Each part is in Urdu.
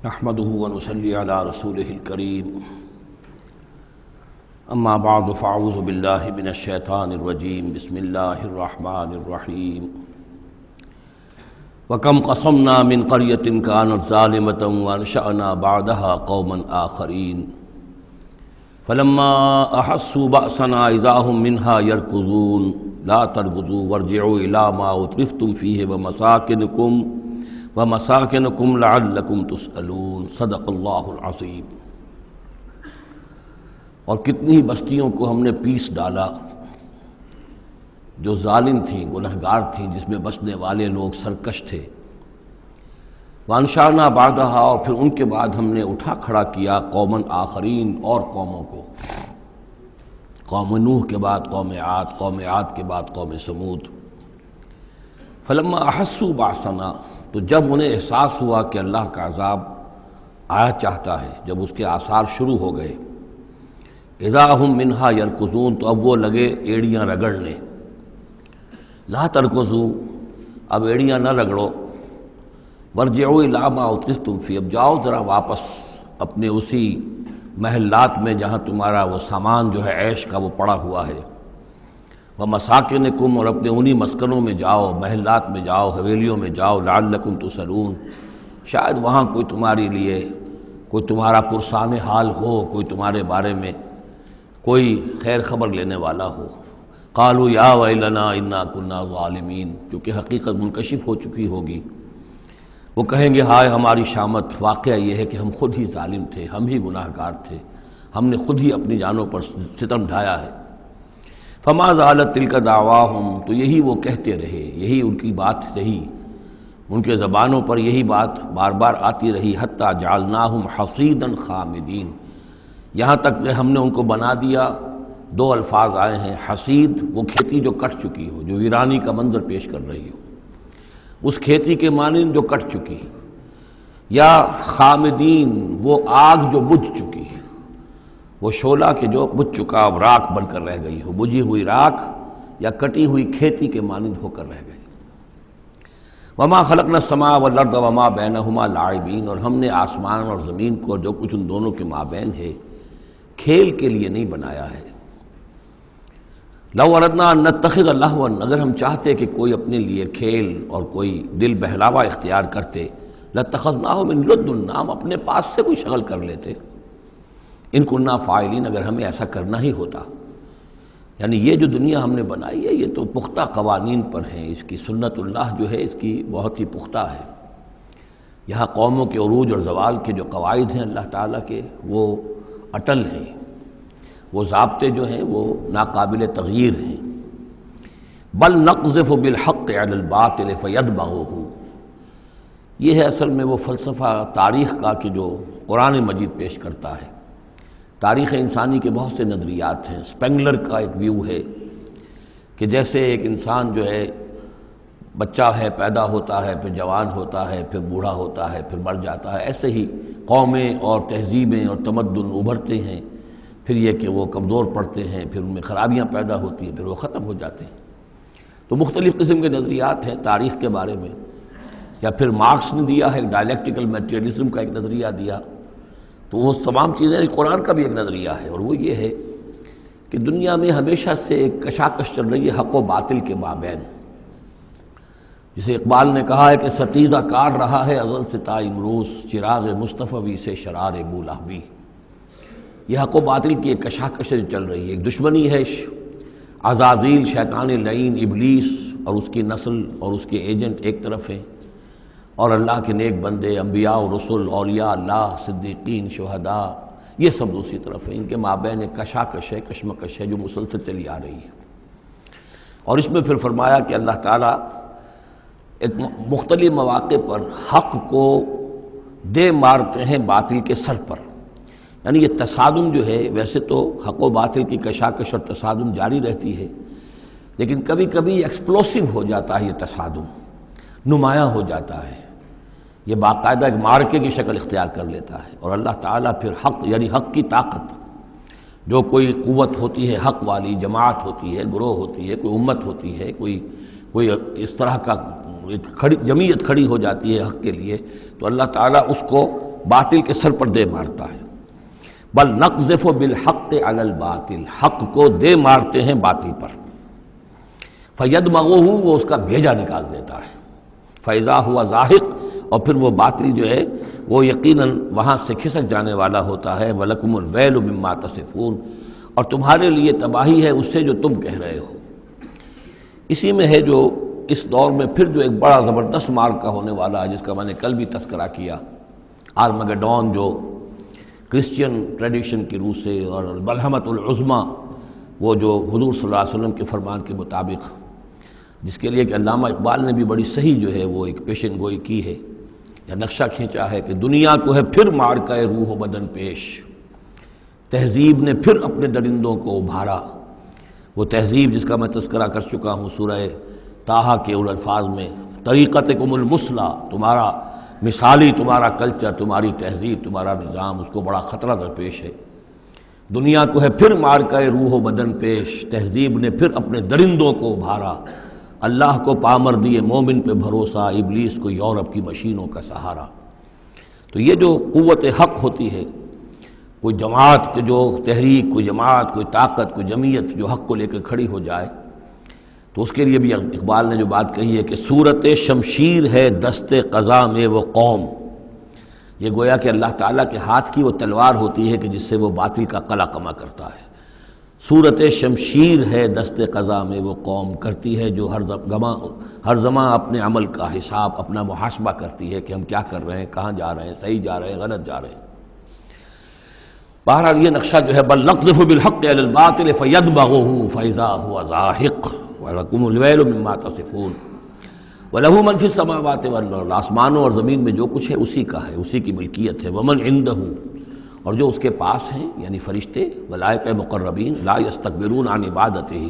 نحمده ونصلي على رسوله الكريم اما بعد فاعوذ بالله من الشيطان الرجيم بسم الله الرحمن الرحيم وكم قصمنا من قرية كانت ظالمة وانشأنا بعدها قوما آخرين فلما أحسوا بأسنا إذا هم منها يركضون لا تركضوا وارجعوا إلى ما أترفتم فيه ومساكنكم لعلكم تسألون صدق اللہ العظیم۔ اور کتنی بستیوں کو ہم نے پیس ڈالا جو ظالم تھیں، گنہگار تھیں، جس میں بسنے والے لوگ سرکش تھے۔ وانشأنا بعدها، اور پھر ان کے بعد ہم نے اٹھا کھڑا کیا قومن آخرین، اور قوموں کو، قوم نوح کے بعد قوم عاد، قوم عاد کے بعد قوم سمود۔ فلما احسوا باسنا، تو جب انہیں احساس ہوا کہ اللہ کا عذاب آیا چاہتا ہے، جب اس کے آثار شروع ہو گئے، اذا ہم منہا یرکضون، تو اب وہ لگے ایڑیاں رگڑنے۔ لا ترکضوا، اب ایڑیاں نہ رگڑو، وارجعوا الی ما اترفتم فیہ، اب جاؤ ذرا واپس اپنے اسی محلات میں جہاں تمہارا وہ سامان جو ہے عیش کا وہ پڑا ہوا ہے، ومساکنکم، اور اپنے انہی مسکنوں میں جاؤ، محلات میں جاؤ، حویلیوں میں جاؤ، لعلکم تسألون، شاید وہاں کوئی تمہارے لیے، کوئی تمہارا پرسان حال ہو، کوئی تمہارے بارے میں کوئی خیر خبر لینے والا ہو۔ قالوا یا ویلنا انا کنا ظالمین، کیونکہ حقیقت منکشف ہو چکی ہوگی، وہ کہیں گے ہائے ہماری شامت، واقعہ یہ ہے کہ ہم خود ہی ظالم تھے، ہم ہی گناہ گار تھے، ہم نے خود ہی اپنی جانوں پر ستم ڈھایا ہے۔ فما زالت تلک دعواہم، تو یہی وہ کہتے رہے، یہی ان کی بات رہی، ان کے زبانوں پر یہی بات بار بار آتی رہی، حتی جعلناہم حصیدا خامدین، یہاں تک کہ ہم نے ان کو بنا دیا۔ دو الفاظ آئے ہیں، حصید وہ کھیتی جو کٹ چکی ہو، جو ویرانی کا منظر پیش کر رہی ہو، اس کھیتی کے مانند جو کٹ چکی، یا خامدین وہ آگ جو بجھ چکی، وہ شعلہ کے جو بجھ چکا اب راکھ بن کر رہ گئی ہو، بجھی ہوئی راکھ یا کٹی ہوئی کھیتی کے مانند ہو کر رہ گئی۔ وما خلقنا السماء والارض وما بینہما لاعبین، اور ہم نے آسمان اور زمین کو اور جو کچھ ان دونوں کے مابین ہے کھیل کے لیے نہیں بنایا ہے۔ لو اردنا ان نتخذ لہوا، اگر ہم چاہتے کہ کوئی اپنے لیے کھیل اور کوئی دل بہلاوا اختیار کرتے، لاتخذناہ من لدنا، ہم اپنے پاس سے کوئی شغل کر لیتے، ان کننا فاعلین، اگر ہمیں ایسا کرنا ہی ہوتا۔ یعنی یہ جو دنیا ہم نے بنائی ہے یہ تو پختہ قوانین پر ہے، اس کی سنت اللہ جو ہے اس کی بہت ہی پختہ ہے۔ یہاں قوموں کے عروج اور زوال کے جو قواعد ہیں اللہ تعالیٰ کے، وہ اٹل ہیں، وہ ضابطے جو ہیں وہ ناقابل تغییر ہیں۔ بل نقذف بالحق علی الباطل فیدمغہ، یہ ہے اصل میں وہ فلسفہ تاریخ کا کہ جو قرآن مجید پیش کرتا ہے۔ تاریخ انسانی کے بہت سے نظریات ہیں۔ اسپینگلر کا ایک ویو ہے کہ جیسے ایک انسان جو ہے بچہ ہے، پیدا ہوتا ہے، پھر جوان ہوتا ہے، پھر بوڑھا ہوتا ہے، پھر مر جاتا ہے، ایسے ہی قومیں اور تہذیبیں اور تمدن ابھرتے ہیں، پھر یہ کہ وہ کمزور پڑتے ہیں، پھر ان میں خرابیاں پیدا ہوتی ہیں، پھر وہ ختم ہو جاتے ہیں۔ تو مختلف قسم کے نظریات ہیں تاریخ کے بارے میں۔ یا پھر مارکس نے دیا ہے ڈائلیکٹیکل میٹیریلزم کا ایک نظریہ دیا، تو وہ تمام چیزیں قرآن کا بھی ایک نظریہ ہے، اور وہ یہ ہے کہ دنیا میں ہمیشہ سے ایک کشاکش چل رہی ہے حق و باطل کے مابین۔ جسے اقبال نے کہا ہے کہ ستیزہ کار رہا ہے ازل سے تا امروز، چراغ مصطفی سے شرار بولہوی۔ یہ حق و باطل کی ایک کشاکش چل رہی ہے، ایک دشمنی ہے، عزازیل شیطان لعین ابلیس اور اس کی نسل اور اس کے ایجنٹ ایک طرف ہیں، اور اللہ کے نیک بندے، انبیاء و رسل، اولیاء اللہ، صدیقین، شہداء، یہ سب دوسری طرف ہیں۔ ان کے مابین ایک کشاکش ہے، کشمکش ہے جو مسلسل چلی آ رہی ہے۔ اور اس میں پھر فرمایا کہ اللہ تعالیٰ ایک مختلف مواقع پر حق کو دے مارتے ہیں باطل کے سر پر۔ یعنی یہ تصادم جو ہے، ویسے تو حق و باطل کی کشاکش اور تصادم جاری رہتی ہے، لیکن کبھی کبھی ایکسپلوسیو ہو جاتا ہے، یہ تصادم نمایاں ہو جاتا ہے، یہ باقاعدہ ایک معرکے کی شکل اختیار کر لیتا ہے۔ اور اللہ تعالیٰ پھر حق، یعنی حق کی طاقت، جو کوئی قوت ہوتی ہے حق والی، جماعت ہوتی ہے، گروہ ہوتی ہے، کوئی امت ہوتی ہے، کوئی اس طرح کا ایک جمعیت کھڑی ہو جاتی ہے حق کے لیے، تو اللہ تعالیٰ اس کو باطل کے سر پر دے مارتا ہے۔ بل نقذف بالحق علی الباطل، حق کو دے مارتے ہیں باطل پر، فیدمغہ، وہ اس کا بھیجا نکال دیتا ہے، فاذا ہوا زاہق، اور پھر وہ باطل جو ہے وہ یقیناً وہاں سے کھسک جانے والا ہوتا ہے۔ وَلَكُمُ الْوَيْلُ مِمَّا تَصِفُونَ، اور تمہارے لیے تباہی ہے اس سے جو تم کہہ رہے ہو۔ اسی میں ہے جو اس دور میں پھر جو ایک بڑا زبردست معرکہ ہونے والا ہے، جس کا میں نے کل بھی تذکرہ کیا، آرمگڈون، جو کرسچین ٹریڈیشن کی روح سے، اور الملحمۃ العظمیٰ، وہ جو حضور صلی اللہ علیہ وسلم کے فرمان کے مطابق، جس کے لیے کہ علامہ اقبال نے بھی بڑی صحیح جو ہے وہ ایک پیشن گوئی کی ہے یا نقشہ کھینچا ہے کہ دنیا کو ہے پھر معرکہ روح و بدن پیش، تہذیب نے پھر اپنے درندوں کو ابھارا۔ وہ تہذیب جس کا میں تذکرہ کر چکا ہوں سورہ طٰہٰ کے ان الفاظ میں، طریقتکم المثلیٰ، تمہارا مثالی تمہارا کلچر، تمہاری تہذیب، تمہارا نظام، اس کو بڑا خطرہ درپیش ہے۔ دنیا کو ہے پھر معرکہ روح و بدن پیش، تہذیب نے پھر اپنے درندوں کو ابھارا، اللہ کو پامر دیے مومن پہ بھروسہ، ابلیس کو یورپ کی مشینوں کا سہارا۔ تو یہ جو قوت حق ہوتی ہے، کوئی جماعت کے جو تحریک، کوئی جماعت، کوئی طاقت، کوئی جمعیت جو حق کو لے کر کھڑی ہو جائے، تو اس کے لیے بھی اقبال نے جو بات کہی ہے کہ صورت شمشیر ہے دست قضا میں وہ قوم، یہ گویا کہ اللہ تعالیٰ کے ہاتھ کی وہ تلوار ہوتی ہے کہ جس سے وہ باطل کا قلع کما کرتا ہے۔ صورت شمشیر ہے دست قضا میں وہ قوم، کرتی ہے جو ہر زمان اپنے عمل کا حساب، اپنا محاسبہ کرتی ہے کہ ہم کیا کر رہے ہیں، کہاں جا رہے ہیں، صحیح جا رہے ہیں، غلط جا رہے ہیں۔ بہرحال یہ نقشہ جو ہے بل نقذف بالحق علی الباطل فیدمغہ فاذا هو زاہق وَلَكُمُ الْوَيْلُ مِمَّا تَصِفُونَ وَلَهُ مَنْ فِي السَّمَاوَاتِ وَالْأَرْضِ، آسمانوں اور زمین میں جو کچھ ہے اسی کا ہے، اسی کی ملکیت ہے۔ وَمَنْ عِندَهُ، اور جو اس کے پاس ہیں یعنی فرشتے، ملائکہ مقربین، لا يستكبرون عن عبادتہ،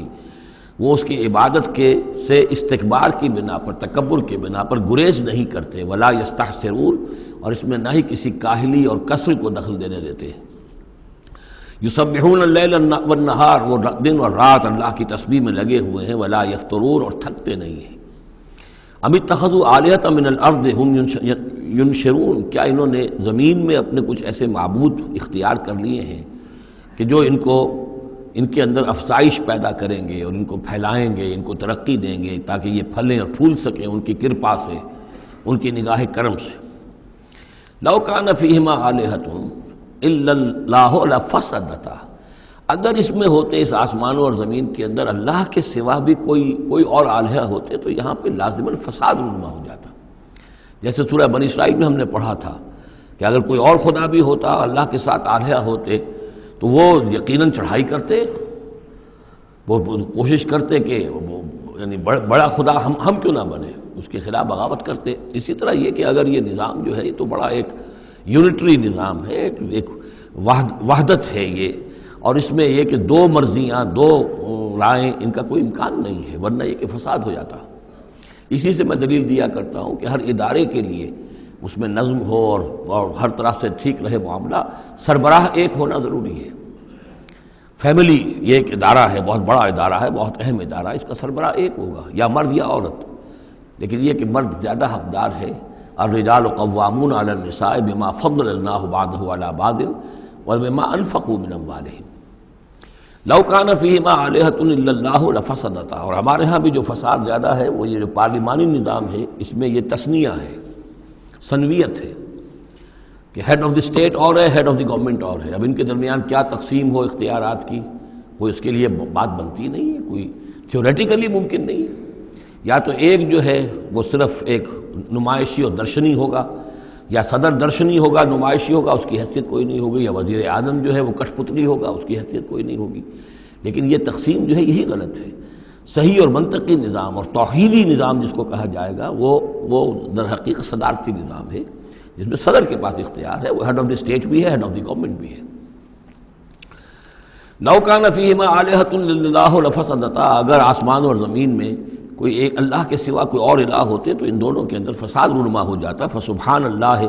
وہ اس کی عبادت سے استکبار کی بنا پر، تکبر کی بنا پر گریز نہیں کرتے، ولا يستحسرون، اور اس میں نہ ہی کسی کاہلی اور کسل کو دخل دینے دیتے ہیں۔ یسبحون اللیل والنہار، وہ دن اور رات اللہ کی تسبیح میں لگے ہوئے ہیں، ولا یفترون، اور تھکتے نہیں ہیں۔ ام اتخذوا آلہۃ من الارض ہم ینشرون، کیا انہوں نے زمین میں اپنے کچھ ایسے معبود اختیار کر لیے ہیں کہ جو ان کے اندر افزائش پیدا کریں گے اور ان کو پھیلائیں گے، ان کو ترقی دیں گے تاکہ یہ پھلیں اور پھول سکیں ان کی کرپا سے، ان کی نگاہ کرم سے۔ لو کان فیہما آلہۃ الا اللہ لفسدتا، اگر اس میں ہوتے، اس آسمانوں اور زمین کے اندر اللہ کے سوا بھی کوئی اور آلہہ ہوتے تو یہاں پہ لازماً فساد رونما ہو جاتا۔ جیسے سورہ بنی اسرائیل میں ہم نے پڑھا تھا کہ اگر کوئی اور خدا بھی ہوتا، اللہ کے ساتھ آلہہ ہوتے، تو وہ یقیناً چڑھائی کرتے، وہ کوشش کرتے کہ یعنی بڑا خدا ہم کیوں نہ بنے، اس کے خلاف بغاوت کرتے۔ اسی طرح یہ کہ اگر یہ نظام جو ہے یہ تو بڑا ایک یونٹری نظام ہے، ایک وحدت ہے یہ، اور اس میں یہ کہ دو مرضیاں، دو رائیں، ان کا کوئی امکان نہیں ہے، ورنہ یہ کہ فساد ہو جاتا۔ اسی سے میں دلیل دیا کرتا ہوں کہ ہر ادارے کے لیے اس میں نظم ہو اور ہر طرح سے ٹھیک رہے معاملہ، سربراہ ایک ہونا ضروری ہے۔ فیملی یہ ایک ادارہ ہے، بہت بڑا ادارہ ہے، بہت اہم ادارہ ہے، اس کا سربراہ ایک ہوگا، یا مرد یا عورت، لیکن یہ کہ مرد زیادہ حقدار ہے۔ الرجال قوامون علی النساء بما فضل اللہ بعضهم علی بعض وبما انفقوا من اموالهم لو کان فیہما آلہۃ الا اللہ لفسدتا۔ اور ہمارے ہاں بھی جو فساد زیادہ ہے وہ یہ جو پارلیمانی نظام ہے، اس میں یہ تثنیہ ہے، ثنویت ہے، کہ ہیڈ آف دی اسٹیٹ اور ہے، ہیڈ آف دی گورنمنٹ اور ہے۔ اب ان کے درمیان کیا تقسیم ہو اختیارات کی، کوئی اس کے لیے بات بنتی نہیں ہے، کوئی تھیوریٹیکلی ممکن نہیں ہے۔ یا تو ایک جو ہے وہ صرف ایک نمائشی اور درشنی ہوگا، یا صدر درشنی ہوگا، نمائشی ہوگا، اس کی حیثیت کوئی نہیں ہوگی، یا وزیر اعظم جو ہے وہ کٹھ پتلی ہوگا، اس کی حیثیت کوئی نہیں ہوگی۔ لیکن یہ تقسیم جو ہے یہی غلط ہے۔ صحیح اور منطقی نظام اور توحیدی نظام جس کو کہا جائے گا وہ در حقیقت صدارتی نظام ہے، جس میں صدر کے پاس اختیار ہے، وہ ہیڈ آف دی اسٹیٹ بھی ہے، ہیڈ آف دی گورنمنٹ بھی ہے۔ لو کان فیہما آلہۃ الا اللہ لفسدتا، اگر آسمان اور زمین میں کوئی ایک اللہ کے سوا کوئی اور الہ ہوتے تو ان دونوں کے اندر فساد رونما ہو جاتا۔ فسبحان اللہ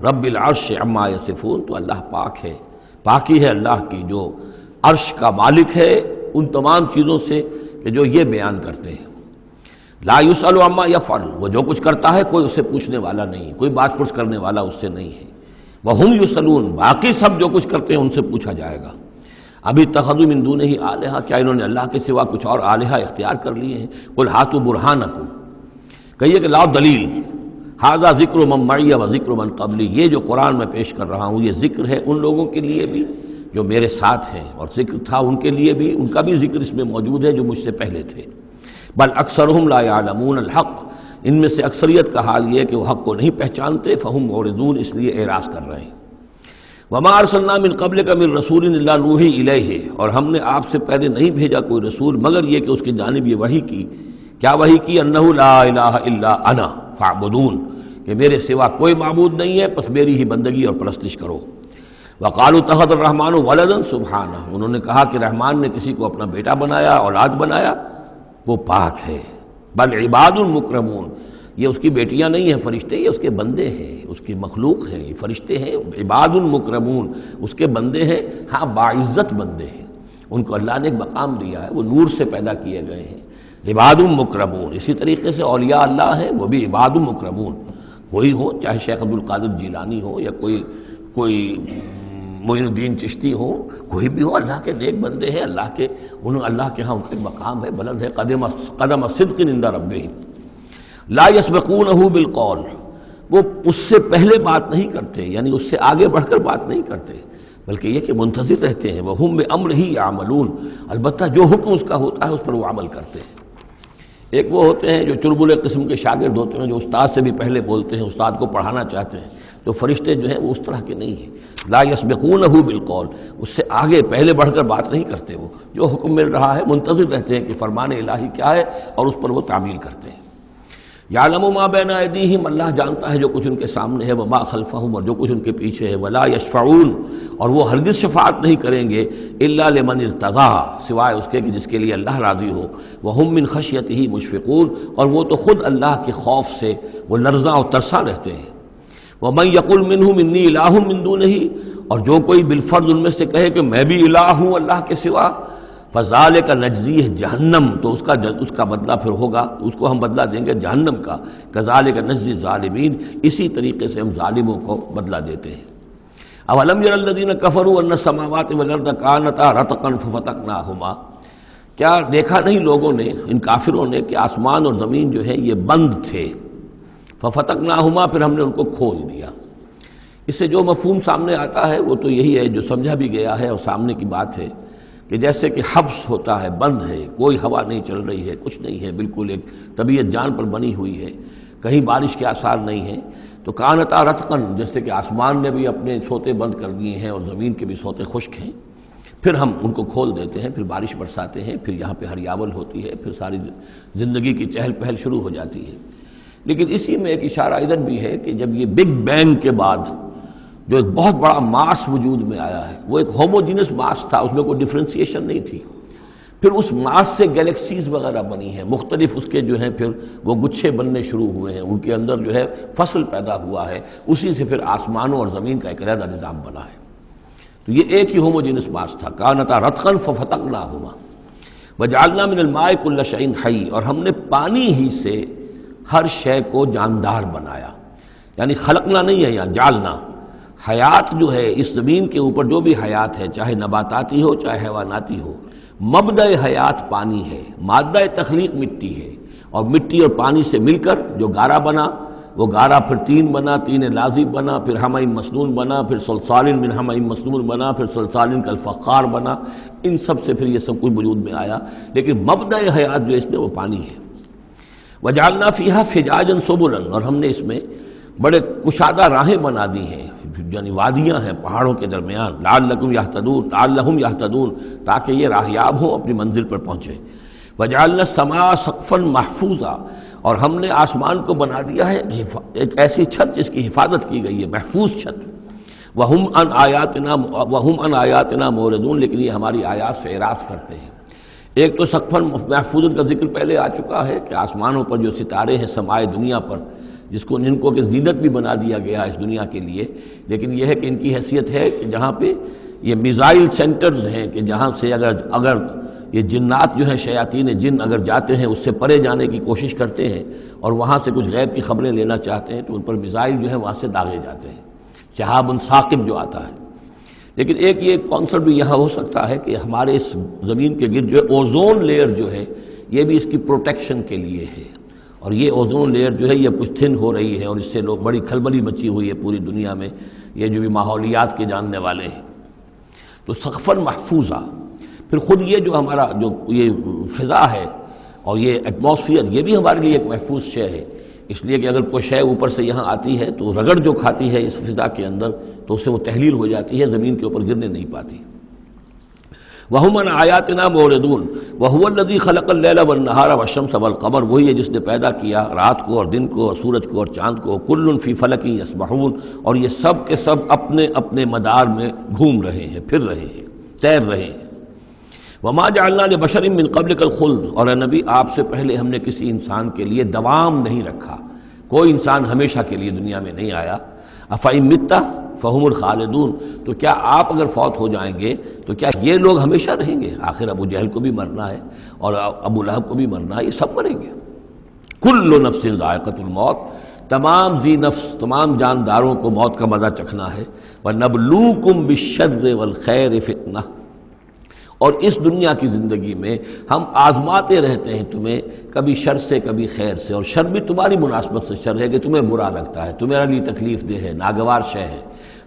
رب العرش عما یصفون، تو اللہ پاک ہے، پاکی ہے اللہ کی جو عرش کا مالک ہے ان تمام چیزوں سے کہ جو یہ بیان کرتے ہیں۔ لا یسأل عما یفعل، وہ جو کچھ کرتا ہے کوئی اس سے پوچھنے والا نہیں، کوئی بات پرس کرنے والا اس سے نہیں ہے۔ وَهُمْ يُسْأَلُونَ، باقی سب جو کچھ کرتے ہیں ان سے پوچھا جائے گا۔ ابھی اتخذوا من دونہ آلہہ، کیا انہوں نے اللہ کے سوا کچھ اور آلہہ اختیار کر لیے ہیں؟ قل ہاتوا برہانکم، کہیے کہ لاؤ دلیل، ھذا ذکر من معی و ذکر من قبلی، یہ جو قرآن میں پیش کر رہا ہوں یہ ذکر ہے ان لوگوں کے لیے بھی جو میرے ساتھ ہیں، اور ذکر تھا ان کے لیے بھی، ان کا بھی ذکر اس میں موجود ہے جو مجھ سے پہلے تھے۔ بل اکثرہم لا یعلمون الحق، ان میں سے اکثریت کا حال یہ ہے کہ وہ حق کو نہیں پہچانتے، فہم معرضون، اس لیے اعراض کر رہے ہیں۔ وما ارسلنا من قبلک من رسول الا نوحی الیہ، اور ہم نے آپ سے پہلے نہیں بھیجا کوئی رسول مگر یہ کہ اس کی جانب یہ وحی کی، کیا وحی کی؟ انہ لا الہ الا انا فاعبدون، کہ میرے سوا کوئی معبود نہیں ہے پس میری ہی بندگی اور پرستش کرو۔ وقالوا اتخذ الرحمن ولدا سبحانہ، انہوں نے کہا کہ رحمان نے کسی کو اپنا بیٹا بنایا، اولاد بنایا، وہ پاک ہے۔ بل عباد مکرمون، یہ اس کی بیٹیاں نہیں ہیں فرشتے، یہ اس کے بندے ہیں، اس کی مخلوق ہیں، یہ فرشتے ہیں، عباد مکرمون، اس کے بندے ہیں، ہاں باعزت بندے ہیں، ان کو اللہ نے ایک مقام دیا ہے، وہ نور سے پیدا کیے گئے ہیں، عباد مکرمون۔ اسی طریقے سے اولیاء اللہ ہیں، وہ بھی عباد مکرمون، کوئی ہو چاہے شیخ عبد القادر جیلانی ہو یا کوئی معین الدین چشتی ہو، کوئی بھی ہو، اللہ کے نیک بندے ہیں، اللہ کے ہاں ان کا مقام ہے، بلند ہے، قدم صدق عند ربہم۔ لا یسبقونہ بالقول، وہ اس سے پہلے بات نہیں کرتے، یعنی اس سے آگے بڑھ کر بات نہیں کرتے، بلکہ یہ کہ منتظر رہتے ہیں، وہم بامرہ یعملون، البتہ جو حکم اس کا ہوتا ہے اس پر وہ عمل کرتے ہیں۔ ایک وہ ہوتے ہیں جو چربلے قسم کے شاگرد ہوتے ہیں، جو استاد سے بھی پہلے بولتے ہیں، استاد کو پڑھانا چاہتے ہیں، تو فرشتے جو ہیں وہ اس طرح کے نہیں ہیں۔ لا یسبقونہ بالقول، اس سے آگے پہلے بڑھ کر بات نہیں کرتے، وہ جو حکم مل رہا ہے منتظر رہتے ہیں کہ فرمان الہی کیا ہے اور اس پر وہ تعمیل کرتے ہیں۔ یعلم ما بین ایدیہم، اللہ جانتا ہے جو کچھ ان کے سامنے ہے، وما خلفہم، اور جو کچھ ان کے پیچھے ہے، ولا یشفعون، اور وہ ہرگز شفاعت نہیں کریں گے، الا لمن ارتضی، سوائے اس کے کہ جس کے لیے اللہ راضی ہو، وہم من خشیتہ مشفقون، اور وہ تو خود اللہ کے خوف سے وہ لرزاں اور ترساں رہتے ہیں۔ ومن یقل منہم انی الہ من دونہ، اور جو کوئی بالفرض ان میں سے کہے کہ میں بھی الہ ہوں اللہ کے سوا، فذالک نجزیہ جہنم، تو اس کا بدلہ پھر ہوگا، اس کو ہم بدلہ دیں گے جہنم کا، کذالک نجزی الظالمین، اسی طریقے سے ہم ظالموں کو بدلہ دیتے ہیں۔ اولم یر الذین کفروا ان السماوات والارض کانتا رتقا ففتقناہما، کیا دیکھا نہیں لوگوں نے، ان کافروں نے، کہ آسمان اور زمین جو ہے یہ بند تھے، ففتقناہما، پھر ہم نے ان کو کھول دیا۔ اس سے جو مفہوم سامنے آتا ہے وہ تو یہی ہے جو سمجھا بھی گیا ہے اور سامنے کی بات ہے، کہ جیسے کہ حبس ہوتا ہے، بند ہے، کوئی ہوا نہیں چل رہی ہے، کچھ نہیں ہے، بالکل ایک طبیعت جان پر بنی ہوئی ہے، کہیں بارش کے آثار نہیں ہیں، تو کانتا رتقن، جیسے کہ آسمان نے بھی اپنے سوتے بند کر دیے ہیں اور زمین کے بھی سوتے خشک ہیں، پھر ہم ان کو کھول دیتے ہیں، پھر بارش برساتے ہیں، پھر یہاں پہ ہریاول ہوتی ہے، پھر ساری زندگی کی چہل پہل شروع ہو جاتی ہے۔ لیکن اسی میں ایک اشارہ ادھر بھی ہے کہ جب یہ بگ بینگ کے بعد جو ایک بہت بڑا ماس وجود میں آیا ہے، وہ ایک ہوموجینس ماس تھا، اس میں کوئی ڈفرینسیشن نہیں تھی، پھر اس ماس سے گیلیکسیز وغیرہ بنی ہیں، مختلف اس کے جو ہیں پھر وہ گچھے بننے شروع ہوئے ہیں، ان کے اندر جو ہے فصل پیدا ہوا ہے، اسی سے پھر آسمانوں اور زمین کا ایک علیحدہ نظام بنا ہے۔ تو یہ ایک ہی ہوموجینس ماس تھا، کانتا رتقا ففتقناہما وجعلنا من الماء کل شیء حی، اور ہم نے پانی ہی سے ہر شے کو جاندار بنایا، یعنی خلقنا نہیں ہے یہاں، جعلنا۔ حیات جو ہے اس زمین کے اوپر، جو بھی حیات ہے، چاہے نباتاتی ہو چاہے حیواناتی ہو، مبدأ حیات پانی ہے، مادہ تخلیق مٹی ہے، اور مٹی اور پانی سے مل کر جو گارا بنا، وہ گارا پھر تین بنا، تین لازب بنا، پھر حمأ مسنون بنا، پھر صلصال من حمأ مسنون بنا، پھر صلصال کالفخار بنا، ان سب سے پھر یہ سب کچھ وجود میں آیا، لیکن مبدأ حیات جو اس میں وہ پانی ہے۔ وجعلنا فیہا فجاجا سبلا، اور ہم نے اس میں بڑے کشادہ راہیں بنا دی ہیں، یعنی وادیاں ہیں پہاڑوں کے درمیان، لعلہم یہتدون، تاکہ یہ راہیاب ہوں، اپنی منزل پر پہنچے۔ وجعلنا السماء سقفا محفوظا، اور ہم نے آسمان کو بنا دیا ہے ایک ایسی چھت جس کی حفاظت کی گئی ہے، محفوظ چھت۔ وہم عن آیاتنا معرضون، لیکن یہ ہماری آیات سے اعراض کرتے ہیں۔ ایک تو سقفا محفوظ کا ذکر پہلے آ چکا ہے کہ آسمانوں پر جو ستارے ہیں سمائے دنیا پر، جس کو ان کو کہ زینت بھی بنا دیا گیا اس دنیا کے لیے، لیکن یہ ہے کہ ان کی حیثیت ہے کہ جہاں پہ یہ میزائل سینٹرز ہیں، کہ جہاں سے اگر یہ جنات جو ہیں، شیاطین جن اگر جاتے ہیں، اس سے پرے جانے کی کوشش کرتے ہیں اور وہاں سے کچھ غیب کی خبریں لینا چاہتے ہیں، تو ان پر میزائل جو ہیں وہاں سے داغے جاتے ہیں۔ شہاب ثاقب جو آتا ہے۔ لیکن ایک یہ کانسیپٹ بھی یہاں ہو سکتا ہے کہ ہمارے اس زمین کے گرد جو ہے اوزون لیئر جو ہے یہ بھی اس کی پروٹیکشن کے لیے ہے، اور یہ اوزون لیئر جو ہے یہ کچھ تھن ہو رہی ہے، اور اس سے لوگ بڑی کھلبلی مچی ہوئی ہے پوری دنیا میں، یہ جو بھی ماحولیات کے جاننے والے ہیں۔ تو سقفاً محفوظہ، پھر خود یہ جو ہمارا جو یہ فضا ہے اور یہ ایٹماسفیئر، یہ بھی ہمارے لیے ایک محفوظ شے ہے، اس لیے کہ اگر کوئی شے اوپر سے یہاں آتی ہے تو رگڑ جو کھاتی ہے اس فضا کے اندر تو اس سے وہ تحلیل ہو جاتی ہے، زمین کے اوپر گرنے نہیں پاتی۔ وَهُمْ عَنْ آيَاتِنَا مُعْرِضُونَ وَهُوَ الَّذِي خَلَقَ اللَّيْلَ وَالنَّهَارَ وَالشَّمْسَ وَالْقَمَرَ، وہی ہے جس نے پیدا کیا رات کو اور دن کو اور سورج کو اور چاند کو، كُلٌّ فِي فَلَكٍ يَسْبَحُونَ، اور یہ سب کے سب اپنے اپنے مدار میں گھوم رہے ہیں، پھر رہے ہیں، تیر رہے ہیں۔ وَمَا جَعَلْنَا لِبَشَرٍ مِّن قَبْلِكَ الْخُلْدَ، اور اے نبی آپ سے پہلے ہم نے کسی انسان کے لیے دوام نہیں رکھا، کوئی انسان ہمیشہ کے لیے دنیا میں نہیں آیا۔ أَفَإِن مِتَّ فَهُمُ الْخَالِدُونَ، تو کیا آپ اگر فوت ہو جائیں گے تو کیا یہ لوگ ہمیشہ رہیں گے؟ آخر ابو جہل کو بھی مرنا ہے اور ابو لہب کو بھی مرنا ہے، یہ سب مریں گے۔ كُلُّ نَفْسٍ ذَائِقَةُ الْمَوْتِ، تمام ذی نفس، تمام جانداروں کو موت کا مزہ چکھنا ہے۔ وَنَبْلُوكُمْ بِالشَّرِّ وَالْخَيْرِ فِتْنَةً، اور اس دنیا کی زندگی میں ہم آزماتے رہتے ہیں تمہیں، کبھی شر سے کبھی خیر سے، اور شر بھی تمہاری مناسبت سے شر ہے کہ تمہیں برا لگتا ہے، تمہارے لیے تکلیف دہ ہے، ناگوار شے ہے،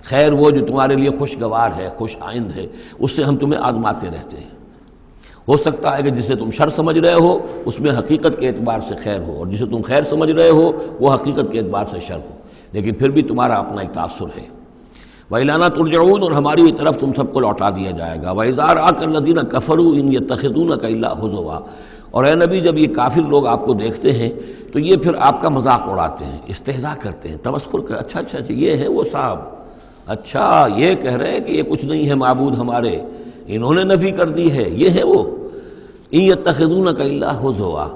خیر وہ جو تمہارے لیے خوشگوار ہے، خوش آئند ہے، اس سے ہم تمہیں آزماتے رہتے ہیں۔ ہو سکتا ہے کہ جسے تم شر سمجھ رہے ہو اس میں حقیقت کے اعتبار سے خیر ہو، اور جسے تم خیر سمجھ رہے ہو وہ حقیقت کے اعتبار سے شر ہو، لیکن پھر بھی تمہارا اپنا ایک تاثر ہے۔ وَإِلَيْنَا تُرْجَعُونَ، اور ہماری طرف تم سب کو لوٹا دیا جائے گا۔ وَإِذَا رَآكَ الَّذِينَ كَفَرُوا إِن يَتَّخِذُونَكَ إِلَّا هُزُوًا، اور اے نبی جب یہ کافر لوگ آپ کو دیکھتے ہیں تو یہ پھر آپ کا مذاق اڑاتے ہیں، استہزاء کرتے ہیں، تمسخر کرتے ہیں، اچھا اچھا یہ ہے وہ صاحب، اچھا یہ کہہ رہے ہیں کہ یہ کچھ نہیں ہے معبود ہمارے، انہوں نے نفی کر دی ہے، یہ ہے وہ۔ إِن يَتَّخِذُونَكَ إِلَّا هُزُوًا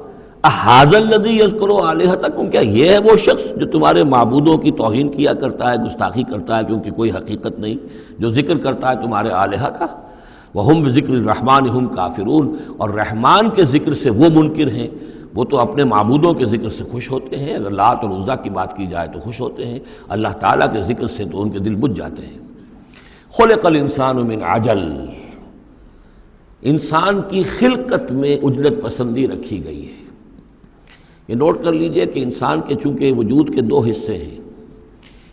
أَهَٰذَا الَّذِي يَذْكُرُ آلِهَتَكُمْ، کیا یہ ہے وہ شخص جو تمہارے معبودوں کی توہین کیا کرتا ہے، گستاخی کرتا ہے کیونکہ کوئی حقیقت نہیں، جو ذکر کرتا ہے تمہارے آلہہ کا۔ وَهُمْ بِذِكْرِ الرَّحْمَٰنِ هُمْ كَافِرُونَ، اور رحمان کے ذکر سے وہ منکر ہیں، وہ تو اپنے معبودوں کے ذکر سے خوش ہوتے ہیں، اگر لات اور عزیٰ کی بات کی جائے تو خوش ہوتے ہیں، اللہ تعالیٰ کے ذکر سے تو ان کے دل بجھ جاتے ہیں۔ خُلِقَ الْإِنسَانُ مِنْ عَجَلٍ، انسان کی خلقت میں عجلت پسندی رکھی گئی ہے۔ یہ نوٹ کر لیجئے کہ انسان کے چونکہ وجود کے دو حصے ہیں،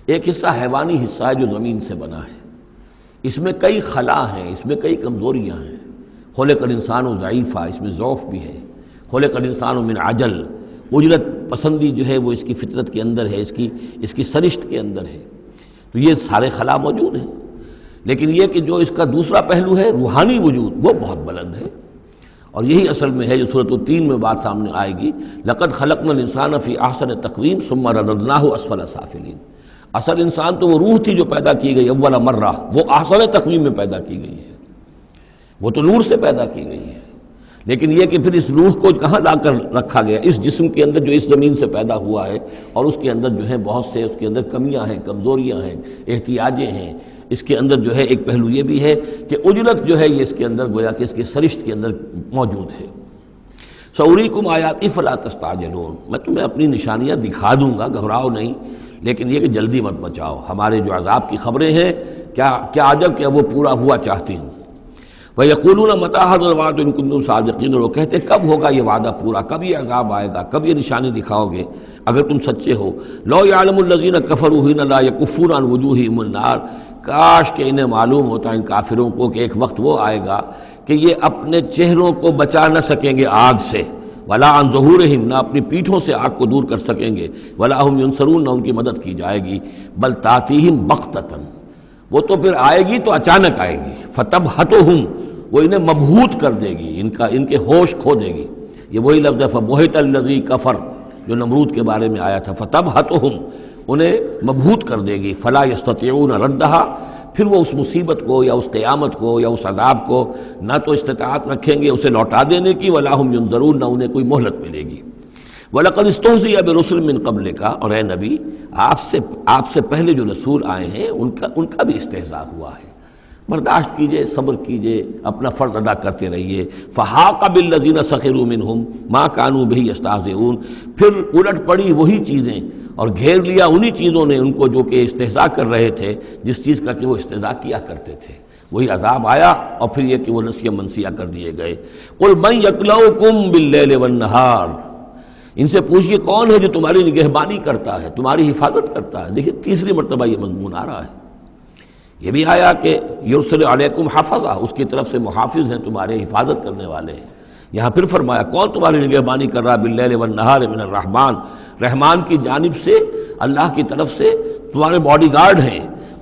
ایک حصہ حیوانی حصہ ہے جو زمین سے بنا ہے، اس میں کئی خلا ہیں، اس میں کئی کمزوریاں ہیں۔ خلق الانسان ضعیفا، اس میں ضعف بھی ہے۔ خلق الانسان من عجل، عجلت پسندی جو ہے وہ اس کی فطرت کے اندر ہے، اس کی سرشت کے اندر ہے، تو یہ سارے خلا موجود ہیں۔ لیکن یہ کہ جو اس کا دوسرا پہلو ہے روحانی وجود، وہ بہت بلند ہے، اور یہی اصل میں ہے جو سورۃ التین میں بات سامنے آئے گی، لقد خلقنا الانسان فی احسن تقویم ثم رددناہ اسفل سافلین۔ اصل انسان تو وہ روح تھی جو پیدا کی گئی اول مرہ، وہ احسن تقویم میں پیدا کی گئی ہے، وہ تو نور سے پیدا کی گئی ہے، لیکن یہ کہ پھر اس روح کو کہاں لا کر رکھا گیا، اس جسم کے اندر جو اس زمین سے پیدا ہوا ہے، اور اس کے اندر جو ہے بہت سے اس کے اندر کمیاں ہیں، کمزوریاں ہیں، احتیاجیں ہیں۔ اس کے اندر جو ہے ایک پہلو یہ بھی ہے کہ عجلت جو ہے یہ اس کے اندر گویا کہ اس کی سرشت کے اندر موجود ہے۔ سأریکم آیاتی فلا تستعجلون، میں تمہیں اپنی نشانیاں دکھا دوں گا، گھبراؤ نہیں، لیکن یہ کہ جلدی مت مچاؤ، ہمارے جو عذاب کی خبریں ہیں کیا عجب کہ وہ پورا ہوا چاہتی ہوں۔ وَيَقُولُونَ مَتَىٰ هَٰذَا الْوَعْدُ إِن كُنتُمْ صَادِقِينَ، اور وہ کہتے کب ہوگا یہ وعدہ پورا، کب یہ عذاب آئے گا، کب یہ نشانی دکھاؤ گے اگر تم سچے ہو۔ لَوْ يَعْلَمُ الَّذِينَ كَفَرُوا حِينَ لَا يَكُفُّونَ عَنْ وُجُوهِهِمُ النَّارَ، کاش کہ انہیں معلوم ہوتا ان کافروں کو کہ ایک وقت وہ آئے گا کہ یہ اپنے چہروں کو بچا نہ سکیں گے آگ سے، وَلَا عَنْ ظُهُورِهِمْ، نہ اپنی پیٹھوں سے آگ کو دور کر سکیں گے، وَلَا هُمْ يُنصَرُونَ، نہ ان کی مدد کی جائے گی، بل تَأْتِيهِمْ بَغْتَةً، وہ تو پھر آئے گی تو اچانک آئے گی، فَتَبْهَتُهُمْ، وہ انہیں مبہوت کر دے گی، ان کے ہوش کھو دے گی۔ یہ وہی لفظ ہے فَبُہِتَ الَّذِي كَفَرَ جو نمرود کے بارے میں آیا تھا، فَتَبْهَتُهُمْ، انہیں مبہوت کر دے گی، فَلَا يَسْتَطِيعُونَ رَدَّهَا، پھر وہ اس مصیبت کو یا اس قیامت کو یا اس عذاب کو نہ تو استطاعت رکھیں گے اسے لوٹا دینے کی، وَلَا هُمْ يُنظَرُونَ، نہ انہیں کوئی مہلت ملے گی۔ وَلَقَدِ اسْتُهْزِئَ بِرُسُلٍ مِّن قَبْلِكَ، اور اے نبی آپ سے پہلے جو رسول آئے ہیں ان کا بھی استہزاء ہوا ہے، برداشت کیجئے، صبر کیجئے، اپنا فرض ادا کرتے رہیے۔ فَحَاقَ بِالَّذِينَ سَخِرُوا مِنْهُمْ مَا كَانُوا بِهِ يَسْتَهْزِئُونَ، پھر الٹ پڑی وہی چیزیں اور گھیر لیا انہی چیزوں نے ان کو جو کہ استہزاء کر رہے تھے، جس چیز کا کہ وہ استہزاء کیا کرتے تھے، وہی عذاب آیا اور پھر یہ کہ وہ نسیہ منسیہ کر دیے گئے۔ قل من یکلؤکم باللیل والنہار، ان سے پوچھئے کون ہے جو تمہاری نگہبانی کرتا ہے، تمہاری حفاظت کرتا ہے۔ دیکھیے تیسری مرتبہ یہ مضمون آ رہا ہے، یہ بھی آیا کہ یرسل علیکم حفظہ، اس کی طرف سے محافظ ہیں، تمہارے حفاظت کرنے والے ہیں۔ یہاں پھر فرمایا کون تمہاری نگہبانی کر رہا باللیل والنہار من الرحمن، رحمان کی جانب سے، اللہ کی طرف سے تمہارے باڈی گارڈ ہیں۔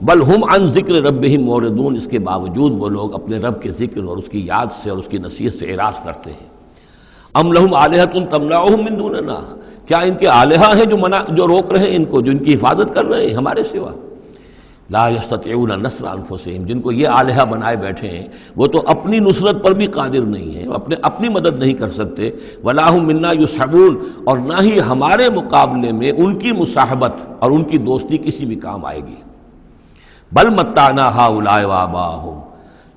بل ہم عن ذکر ربہم معرضون، اس کے باوجود وہ لوگ اپنے رب کے ذکر اور اس کی یاد سے اور اس کی نصیحت سے اعراض کرتے ہیں۔ ام لہم آلہۃ تمنعہم من دوننا، کیا ان کے آلہہ ہیں جو روک رہے ہیں ان کو، جو ان کی حفاظت کر رہے ہیں ہمارے سوا؟ لا یستطیعون نصر انفسہم، جن کو یہ آلہہ بنائے بیٹھے ہیں وہ تو اپنی نصرت پر بھی قادر نہیں ہیں، اپنی مدد نہیں کر سکتے۔ ولا ہم منا یصحبون، اور نہ ہی ہمارے مقابلے میں ان کی مصاحبت اور ان کی دوستی کسی بھی کام آئے گی۔ بل متعنا ہؤلاء وآباءہم،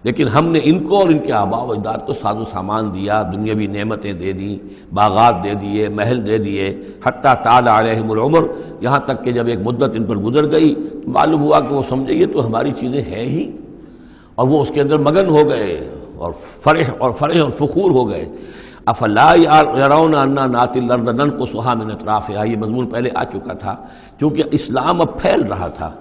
لیکن ہم نے ان کو اور ان کے آباء و اجداد کو ساز و سامان دیا، دنیاوی نعمتیں دے دیں، باغات دے دیے، محل دے دیے، حتیٰ طال علیہم العمر، یہاں تک کہ جب ایک مدت ان پر گزر گئی معلوم ہوا کہ وہ سمجھے یہ تو ہماری چیزیں ہیں ہی، اور وہ اس کے اندر مگن ہو گئے اور فرح اور فخور ہو گئے۔ افلا یرون انا ناتی الارض ننقصها من اطرافها، یہ مضمون پہلے آ چکا تھا، کیونکہ اسلام اب پھیل رہا تھا۔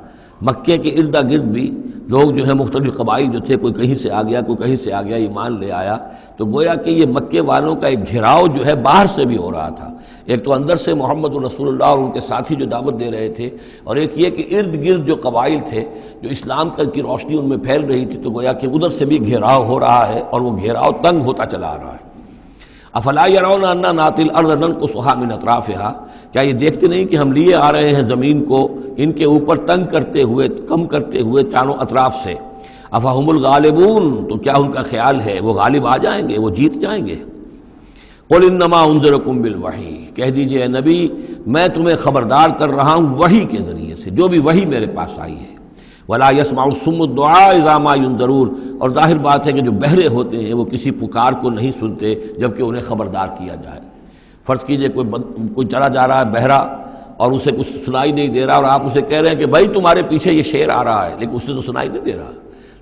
مکے کے ارد گرد بھی لوگ جو ہے مختلف قبائل جو تھے، کوئی کہیں سے آ گیا، کوئی کہیں سے آ گیا، ایمان لے آیا، تو گویا کہ یہ مکے والوں کا ایک گھیراؤ جو ہے باہر سے بھی ہو رہا تھا۔ ایک تو اندر سے محمد رسول اللہ اور ان کے ساتھی جو دعوت دے رہے تھے، اور ایک یہ کہ ارد گرد جو قبائل تھے جو اسلام کی روشنی ان میں پھیل رہی تھی، تو گویا کہ ادھر سے بھی گھیراؤ ہو رہا ہے اور وہ گھیراؤ تنگ ہوتا چلا آ رہا ہے۔ افلا یرون انا ناتی الارض ننقصها من اطرافها، کیا یہ دیکھتے نہیں کہ ہم لیے آ رہے ہیں زمین کو ان کے اوپر تنگ کرتے ہوئے، کم کرتے ہوئے چاروں اطراف سے۔ افہم الغالبون، تو کیا ان کا خیال ہے وہ غالب آ جائیں گے، وہ جیت جائیں گے؟ قل انما انذرکم بالوحی، کہہ دیجئے اے نبی میں تمہیں خبردار کر رہا ہوں وحی کے ذریعے سے، جو بھی وحی میرے پاس آئی ہے۔ ولا يسمع الصم الدعاء اذا ما ينذرون، اور ظاہر بات ہے کہ جو بہرے ہوتے ہیں وہ کسی پکار کو نہیں سنتے جبکہ انہیں خبردار کیا جائے۔ فرض کیجئے کوئی چلا جا رہا ہے بہرا اور اسے کچھ سنائی نہیں دے رہا، اور آپ اسے کہہ رہے ہیں کہ بھائی تمہارے پیچھے یہ شیر آ رہا ہے، لیکن اسے تو سنائی نہیں دے رہا،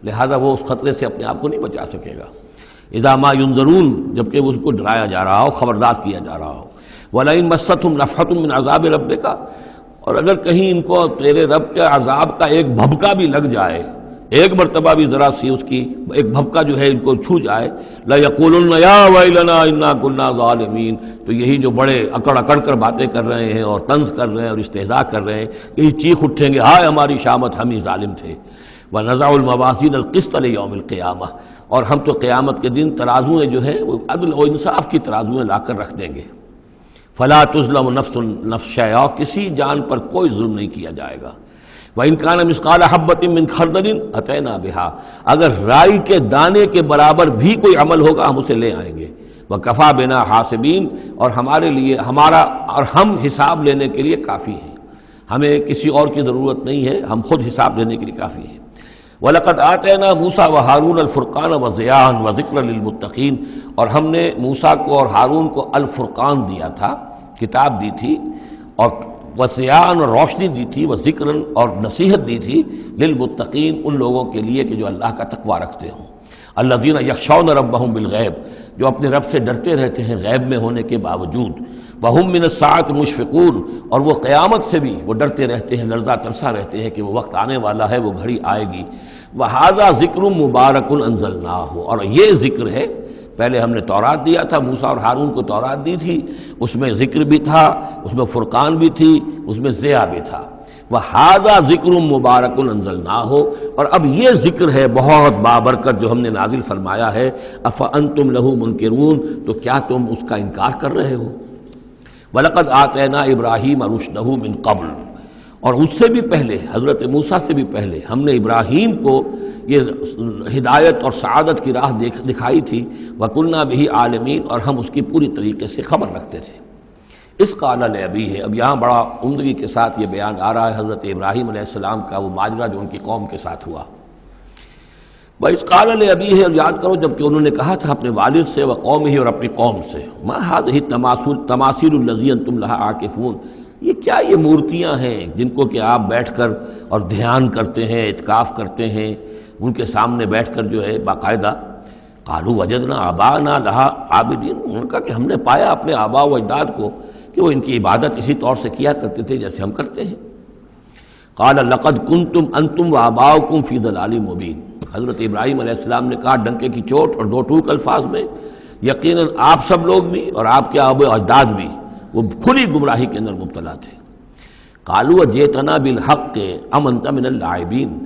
لہذا وہ اس خطرے سے اپنے آپ کو نہیں بچا سکے گا۔ اذا ما ينذرون، جبکہ اس کو ڈرایا جا رہا ہو، خبردار کیا جا رہا ہو۔ ولئن مستهم نفحة من عذاب ربک، اور اگر کہیں ان کو تیرے رب کے عذاب کا ایک بھبکا بھی لگ جائے، ایک مرتبہ بھی ذرا سی اس کی ایک بھبکا جو ہے ان کو چھو جائے، لَيَقُولُنَّ يَا وَيْلَنَا إِنَّا كُنَّا ظَالِمِينَ، تو یہی جو بڑے اکڑ اکڑ کر باتیں کر رہے ہیں اور طنز کر رہے ہیں اور استہزاء کر رہے ہیں، یہی چیخ اٹھیں گے ہائے ہماری شامت، ہم ہی ظالم تھے۔ وَنَضَعُ الْمَوَازِينَ الْقِسْطَ لِيَوْمِ الْقِيَامَةِ، اور ہم تو قیامت کے دن ترازویں جو ہیں وہ عدل و انصاف کی ترازویں لا کر رکھ دیں گے۔ فلا تظلم نفس شیئا، کسی جان پر کوئی ظلم نہیں کیا جائے گا۔ وَإِنْ كَانَ مِثْقَالَ حَبَّةٍ مِّنْ خَرْدَلٍ أَتَيْنَا بِهَا، اگر رائی کے دانے کے برابر بھی کوئی عمل ہوگا ہم اسے لے آئیں گے۔ وَكَفَى بِنَا حَاسِبِينَ، اور ہمارے لیے ہم حساب لینے کے لیے کافی ہیں، ہمیں کسی اور کی ضرورت نہیں ہے، ہم خود حساب لینے کے لیے کافی ہیں۔ وَلَقَدْ آتَيْنَا مُوسَىٰ وَهَارُونَ الْفُرْقَانَ وَضِيَاءً وَذِكْرًا لِلْمُتَّقِينَ، اور ہم نے موسیٰ کو اور ہارون کو الفرقان دیا تھا، کتاب دی تھی، اور وضیاءً اور روشنی دی تھی، وذکراً اور نصیحت دی تھی، للمتقین ان لوگوں کے لیے کہ جو اللہ کا تقوی رکھتے ہوں۔ الذین یخشون ربہم بالغیب، جو اپنے رب سے ڈرتے رہتے ہیں غیب میں ہونے کے باوجود۔ وہم من الساعۃ مشفقون، اور وہ قیامت سے بھی وہ ڈرتے رہتے ہیں، لرزہ ترسا رہتے ہیں کہ وہ وقت آنے والا ہے، وہ گھڑی آئے گی۔ وہذا ذکر مبارک انزلناہ، اور یہ ذکر ہے، پہلے ہم نے تورات دیا تھا، موسیٰ اور ہارون کو تورات دی تھی، اس میں ذکر بھی تھا، اس میں فرقان بھی تھی، اس میں ضیاء بھی تھا۔ وَهَذَا ذِكْرٌ مُبَارَكٌ أَنزَلْنَاهُ، اور اب یہ ذکر ہے بہت بابرکت جو ہم نے نازل فرمایا ہے۔ أَفَأَنْتُمْ لَهُ مُنْكِرُونَ، تو کیا تم اس کا انکار کر رہے ہو؟ وَلَقَدْ آتَيْنَا إِبْرَاهِيمَ رُشْدَهُ مِنْ قَبْلُ، اور اس سے بھی پہلے، حضرت موسیٰ سے بھی پہلے ہم نے ابراہیم کو یہ ہدایت اور سعادت کی راہ دکھائی تھی۔ وَكُنَّا بِهِ عَالِمِينَ، اور ہم اس کی پوری طریقے سے خبر رکھتے تھے۔ اس قال لأبیہ، اب یہاں بڑا عمدگی کے ساتھ یہ بیان آ رہا ہے حضرت ابراہیم علیہ السلام کا وہ ماجرا جو ان کی قوم کے ساتھ ہوا۔ وَإِذْ قَالَ لِأَبِيهِ، اور یاد کرو جب کہ انہوں نے کہا تھا اپنے والد سے، وقومہ، اور اپنی قوم سے، مَا هَٰذِهِ التَّمَاثِيلُ الَّتِي أَنتُمْ لَهَا عَاكِفُونَ، یہ کیا یہ مورتیاں ہیں جن کو کہ آپ بیٹھ کر اور دھیان کرتے ہیں، اعتکاف کرتے ہیں، ان کے سامنے بیٹھ کر جو ہے باقاعدہ. قالوا وجدنا آباءنا لها عابدین، انہوں نے کہا کہ ہم نے پایا اپنے آباء و اجداد کو کہ وہ ان کی عبادت اسی طور سے کیا کرتے تھے جیسے ہم کرتے ہیں. قال لقد کنتم انتم وآباؤکم فی ضلال مبین، حضرت ابراہیم علیہ السلام نے کہا ڈنکے کی چوٹ اور دو ٹوک الفاظ میں، یقیناً آپ سب لوگ بھی اور آپ کے آباء و اجداد بھی وہ کھلی گمراہی کے اندر مبتلا تھے. قالوا جئتنا بالحق ام انت من اللاعبین،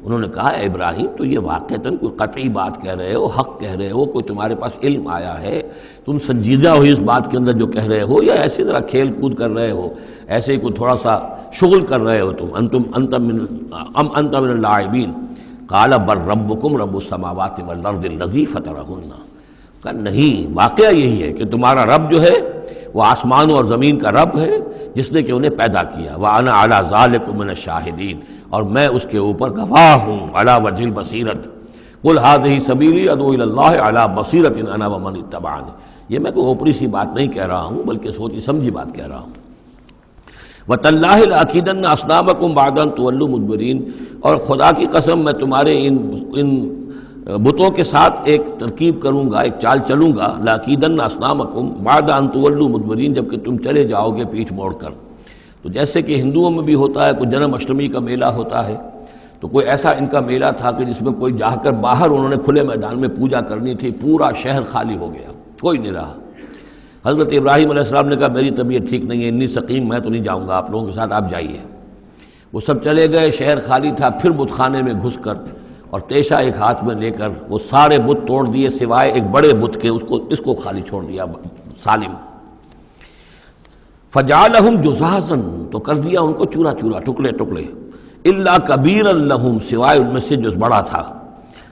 انہوں نے کہا اے ابراہیم تو یہ واقعتاً کوئی قطعی بات کہہ رہے ہو، حق کہہ رہے ہو، کوئی تمہارے پاس علم آیا ہے، تم سنجیدہ ہو اس بات کے اندر جو کہہ رہے ہو، یا ایسی طرح کھیل کود کر رہے ہو، ایسے ہی کوئی تھوڑا سا شغل کر رہے ہو تم؟ انت من اللاعبین. قال بل ربکم رب السماوات والارض الذی فطرہن، کہا نہیں، واقعہ یہی ہے کہ تمہارا رب جو ہے وہ آسمانوں اور زمین کا رب ہے جس نے کہ انہیں پیدا کیا. وَأَنَا عَلَىٰ ذَلِكُم مِّنَ الشَّاهِدِينَ، اور میں اس کے اوپر گواہ ہوں. عَلَىٰ وَجْهِ الْبَصِيرَةِ قُلْ هَٰذِهِ سَبِيلِي أَدْعُو إِلَى اللَّهِ عَلَىٰ بَصِيرَةٍ أَنَا وَمَنِ اتَّبَعَنِي، یہ میں کوئی اوپری سی بات نہیں کہہ رہا ہوں بلکہ سوچی سمجھی بات کہہ رہا ہوں. وَتَاللَّهِ لَأَكِيدَنَّ أَصْنَامَكُمْ بَعْدَ أَن تُوَلُّوا مُدْبِرِينَ، اور خدا کی قسم میں تمہارے ان بتوں کے ساتھ ایک ترکیب کروں گا، ایک چال چلوں گا. لَأَكِيدَنَّ أَصْنَامَكُمْ بَعْدَ أَن تُوَلُّوا مُدْبِرِينَ، جب کہ تم چلے جاؤ گے پیٹھ موڑ کر. تو جیسے کہ ہندوؤں میں بھی ہوتا ہے، کوئی جنم اشٹمی کا میلہ ہوتا ہے، تو کوئی ایسا ان کا میلہ تھا کہ جس میں کوئی جا کر باہر انہوں نے کھلے میدان میں پوجا کرنی تھی، پورا شہر خالی ہو گیا، کوئی نہیں رہا. حضرت ابراہیم علیہ السلام نے کہا میری طبیعت ٹھیک نہیں ہے، انی سقیم، میں تو نہیں جاؤں گا آپ لوگوں کے ساتھ، آپ جائیے. وہ سب چلے گئے، شہر خالی تھا. پھر بت خانے میں گھس کر اور تیشا ایک ہاتھ میں لے کر وہ سارے بت توڑ دیے سوائے ایک بڑے بت کے، اس کو خالی چھوڑ دیا سالم. فجعلہم جزازا، تو کر دیا ان کو چورا چورا، ٹکڑے ٹکڑے. الا کبیرا لہم، سوائے ان میں سے جو بڑا تھا.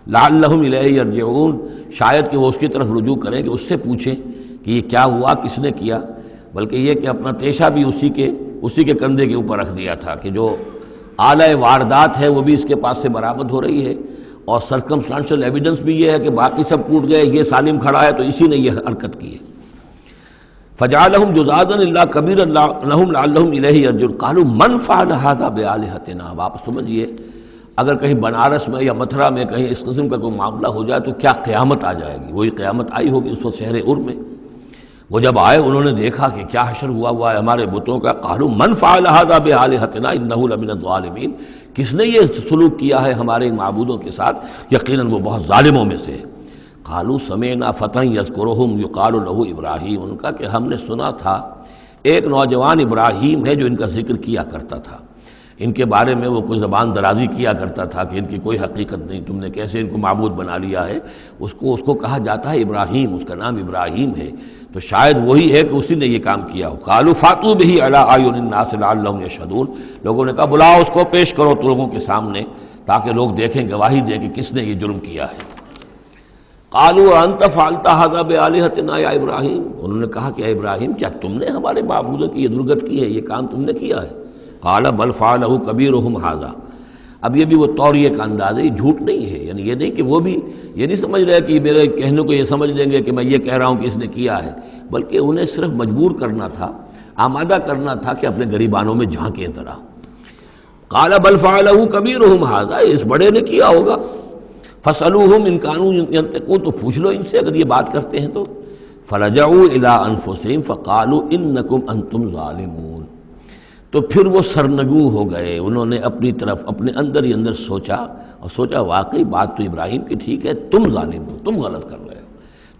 لعلہم الیہ یرجعون، شاید کہ وہ اس کی طرف رجوع کریں کہ اس سے پوچھیں کہ یہ کیا ہوا، کس نے کیا. بلکہ یہ کہ اپنا تیشا بھی اسی کے کندھے کے اوپر رکھ دیا تھا کہ جو آلہ واردات ہے وہ بھی اس کے پاس سے برآمد ہو رہی ہے، اور سرکمسٹانشل ایویڈنس بھی یہ ہے کہ باقی سب ٹوٹ گئے، یہ سالم کھڑا ہے تو اسی نے یہ حرکت کی ہے. فجعلہم جزازا الا کبیرا لہم لعلہم الیہ یرجعون. قالوا من فعل هذا بآلہتنا، اب آپ سمجھیے اگر کہیں بنارس میں یا متھرا میں کہیں اس قسم کا کوئی معاملہ ہو جائے تو کیا قیامت آ جائے گی. وہی قیامت آئی ہوگی اس وقت شہر ار میں. وہ جب آئے انہوں نے دیکھا کہ کیا حشر ہوا ہے ہمارے بتوں کا. قالوا من فعل هذا بآلہتنا انہ لمن الظالمین، کس نے یہ سلوک کیا ہے ہمارے ان معبودوں کے ساتھ، یقیناً وہ بہت ظالموں میں سے. قالوا سمعنا فتى یذکرہم یقال له ابراہیم، ان کا کہ ہم نے سنا تھا ایک نوجوان ابراہیم ہے جو ان کا ذکر کیا کرتا تھا، ان کے بارے میں وہ کوئی زبان درازی کیا کرتا تھا کہ ان کی کوئی حقیقت نہیں، تم نے کیسے ان کو معبود بنا لیا ہے. اس کو کہا جاتا ہے ابراہیم، اس کا نام ابراہیم ہے، تو شاید وہی ہے کہ اسی نے یہ کام کیا ہو. قالوا فاتوا به علی اعین الناس لعلهم یشهدون، لوگوں نے کہا بلاؤ اس کو، پیش کرو تو لوگوں کے سامنے تاکہ لوگ دیکھیں، گواہی دیں کہ کس نے یہ جرم کیا ہے. قالوا انت فعلت هذا بآلہتنا یا ابراہیم، انہوں نے کہا کہ اے ابراہیم کیا تم نے ہمارے معبودوں کی یہ درگت کی ہے، یہ کام تم نے کیا ہے. قال بل فعلہ کبیرہم ھذا، اب یہ بھی وہ توریے کا انداز ہے، یہ جھوٹ نہیں ہے. یعنی یہ نہیں کہ وہ بھی یہ نہیں سمجھ رہے کہ میرے کہنے کو یہ سمجھ لیں گے کہ میں یہ کہہ رہا ہوں کہ اس نے کیا ہے، بلکہ انہیں صرف مجبور کرنا تھا، آمادہ کرنا تھا کہ اپنے گریبانوں میں جھانکیں طرح. قال بل فعلہ کبیرہم ھذا، اس بڑے نے کیا ہوگا. فاسألوہم ان کانوا ینطقون، تو پوچھ لو ان سے اگر یہ بات کرتے ہیں تو. فرجعوا الی انفسہم فقالوا انکم انتم ظالمون، تو پھر وہ سرنگوں ہو گئے، انہوں نے اپنی طرف اپنے اندر ہی اندر سوچا، اور سوچا واقعی بات تو ابراہیم کی ٹھیک ہے، تم ظالم ہو، تم غلط کر رہے ہو،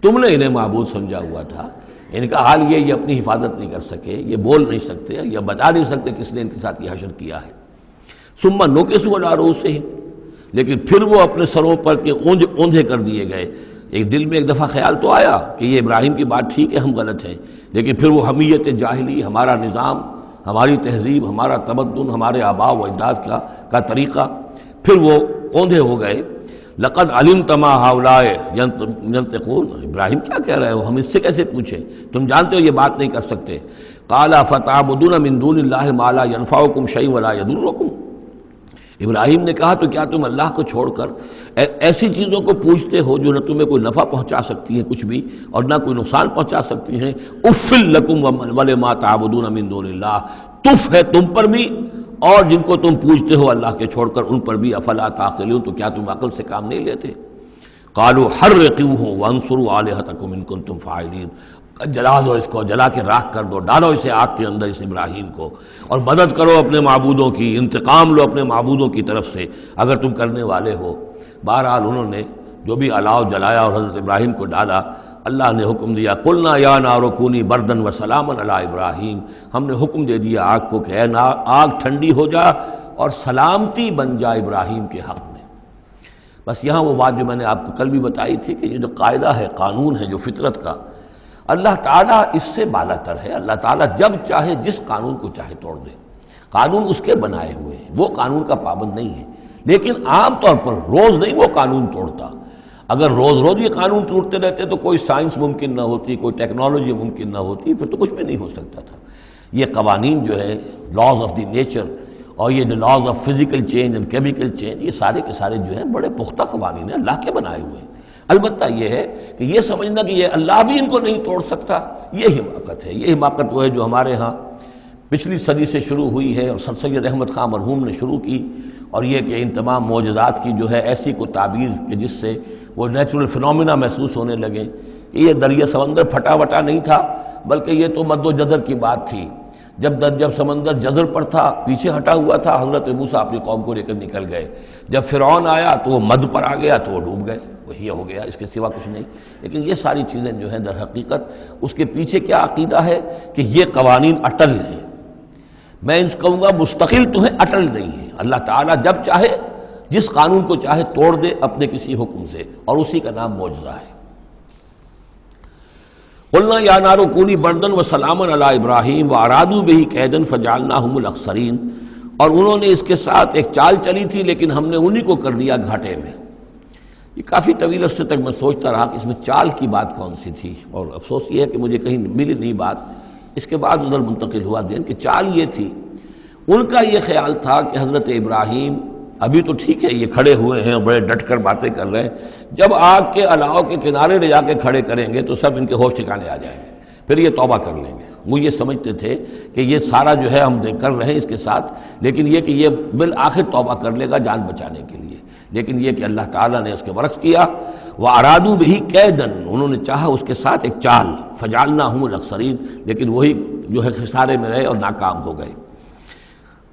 تم نے انہیں معبود سمجھا ہوا تھا. ان کا حال یہ اپنی حفاظت نہیں کر سکے، یہ بول نہیں سکتے یا بتا نہیں سکتے کس نے ان کے ساتھ یہ حشر کیا ہے. ثم نکسوا علی رؤوسہم، لیکن پھر وہ اپنے سروں پر کے اوندھے کر دیے گئے. ایک دل میں ایک دفعہ خیال تو آیا کہ یہ ابراہیم کی بات ٹھیک ہے، ہم غلط ہیں، لیکن پھر وہ حمیت جاہلی، ہمارا نظام، ہماری تہذیب، ہمارا تمدن، ہمارے آباء و اجداد کا طریقہ، پھر وہ اوندھے ہو گئے. لقد علمت ما هؤلاء ينطقون، ابراہیم کیا کہہ رہے ہو، ہم اس سے کیسے پوچھیں، تم جانتے ہو یہ بات نہیں کر سکتے. قال فتعبدون من دون اللہ ما لا ينفعكم شيئا ولا يضركم، ابراہیم نے کہا تو کیا تم اللہ کو چھوڑ کر ایسی چیزوں کو پوچھتے ہو جو نہ تمہیں کوئی نفع پہنچا سکتی ہیں کچھ بھی، اور نہ کوئی نقصان پہنچا سکتی ہیں. اف لکم ولما تعبدون من دون اللہ، تف ہے تم پر بھی اور جن کو تم پوجتے ہو اللہ کے چھوڑ کر ان پر بھی، افلا تعقلون، تو کیا تم عقل سے کام نہیں لیتے؟ قالوا حرقوه وانصروا آلہتکم ان کنتم فاعلین، جلا دو اس کو، جلا کے راکھ کر دو، ڈالو اسے آگ کے اندر، اس ابراہیم کو، اور مدد کرو اپنے معبودوں کی، انتقام لو اپنے معبودوں کی طرف سے اگر تم کرنے والے ہو۔ بہرحال انہوں نے جو بھی الاؤ جلایا اور حضرت ابراہیم کو ڈالا، اللہ نے حکم دیا قلنا یا نار کونی بردن وسلاما علی ابراہیم، ہم نے حکم دے دیا آگ کو کہ اے آگ ٹھنڈی ہو جا اور سلامتی بن جا ابراہیم کے حق میں۔ بس یہاں وہ بات جو میں نے آپ کو کل بھی بتائی تھی کہ یہ جو قاعدہ ہے، قانون ہے جو فطرت کا، اللہ تعالیٰ اس سے بالا تر ہے۔ اللہ تعالیٰ جب چاہے جس قانون کو چاہے توڑ دے، قانون اس کے بنائے ہوئے ہیں، وہ قانون کا پابند نہیں ہے، لیکن عام طور پر روز نہیں وہ قانون توڑتا۔ اگر روز روز یہ قانون ٹوٹتے رہتے تو کوئی سائنس ممکن نہ ہوتی، کوئی ٹیکنالوجی ممکن نہ ہوتی، پھر تو کچھ بھی نہیں ہو سکتا تھا۔ یہ قوانین جو ہے، لاز آف دی نیچر، اور یہ جو laws of physical change and chemical change, یہ سارے کے سارے جو ہیں بڑے پختہ قوانین ہیں، اللہ کے بنائے ہوئے ہیں۔ البتہ یہ ہے کہ یہ سمجھنا کہ یہ اللہ بھی ان کو نہیں توڑ سکتا، یہ حماقت ہے۔ یہ حماقت وہ ہے جو ہمارے ہاں پچھلی صدی سے شروع ہوئی ہے اور سر سید احمد خان مرحوم نے شروع کی، اور یہ کہ ان تمام معجزات کی جو ہے ایسی کو تعبیر کہ جس سے وہ نیچرل فنومینا محسوس ہونے لگے کہ یہ دریا سمندر پھٹا وٹا نہیں تھا، بلکہ یہ تو مد و جزر کی بات تھی۔ جب سمندر جزر پر تھا، پیچھے ہٹا ہوا تھا، حضرت موسیٰ اپنی قوم کو لے کر نکل گئے۔ جب فرعون آیا تو وہ مد پر آ گیا تو وہ ڈوب گئے، وہی ہو گیا، اس کے سوا کچھ نہیں۔ لیکن یہ ساری چیزیں جو ہیں در حقیقت اس کے پیچھے کیا عقیدہ ہے کہ یہ قوانین اٹل ہیں۔ میں ان کہوں گا مستقل تو ہیں، اٹل نہیں ہیں۔ اللہ تعالیٰ جب چاہے جس قانون کو چاہے توڑ دے اپنے کسی حکم سے، اور اسی کا نام معجزہ ہے۔ قلنا یا نار کونی بردن وسلاما علی ابراہیم وارادوا بہ کیدا فجعلناہم الاخسرین، اور انہوں نے اس کے ساتھ ایک چال چلی تھی لیکن ہم نے انہی کو کر دیا گھاٹے میں۔ یہ کافی طویل عرصے تک میں سوچتا رہا کہ اس میں چال کی بات کون سی تھی، اور افسوس یہ ہے کہ مجھے کہیں ملی نہیں بات۔ اس کے بعد ادھر منتقل ہوا ذہن کہ چال یہ تھی، ان کا یہ خیال تھا کہ حضرت ابراہیم ابھی تو ٹھیک ہے یہ کھڑے ہوئے ہیں، بڑے ڈٹ کر باتیں کر رہے ہیں، جب آگ کے الاؤ کے کنارے لے جا کے کھڑے کریں گے تو سب ان کے ہوش ٹھکانے آ جائیں گے، پھر یہ توبہ کر لیں گے۔ وہ یہ سمجھتے تھے کہ یہ سارا جو ہے ہم کر رہے ہیں اس کے ساتھ، لیکن یہ کہ یہ بالآخر توبہ کر لے گا جان بچانے کے لیے۔ لیکن یہ کہ اللہ تعالیٰ نے اس کے برعکس کیا، وَأَرَادُوا بِهِ كَيْدًا، انہوں نے چاہا اس کے ساتھ ایک چال، فَجَعَلْنَاهُمُ الْأَخْسَرِينَ، لیکن وہی جو ہے خسارے میں رہے اور ناکام ہو گئے۔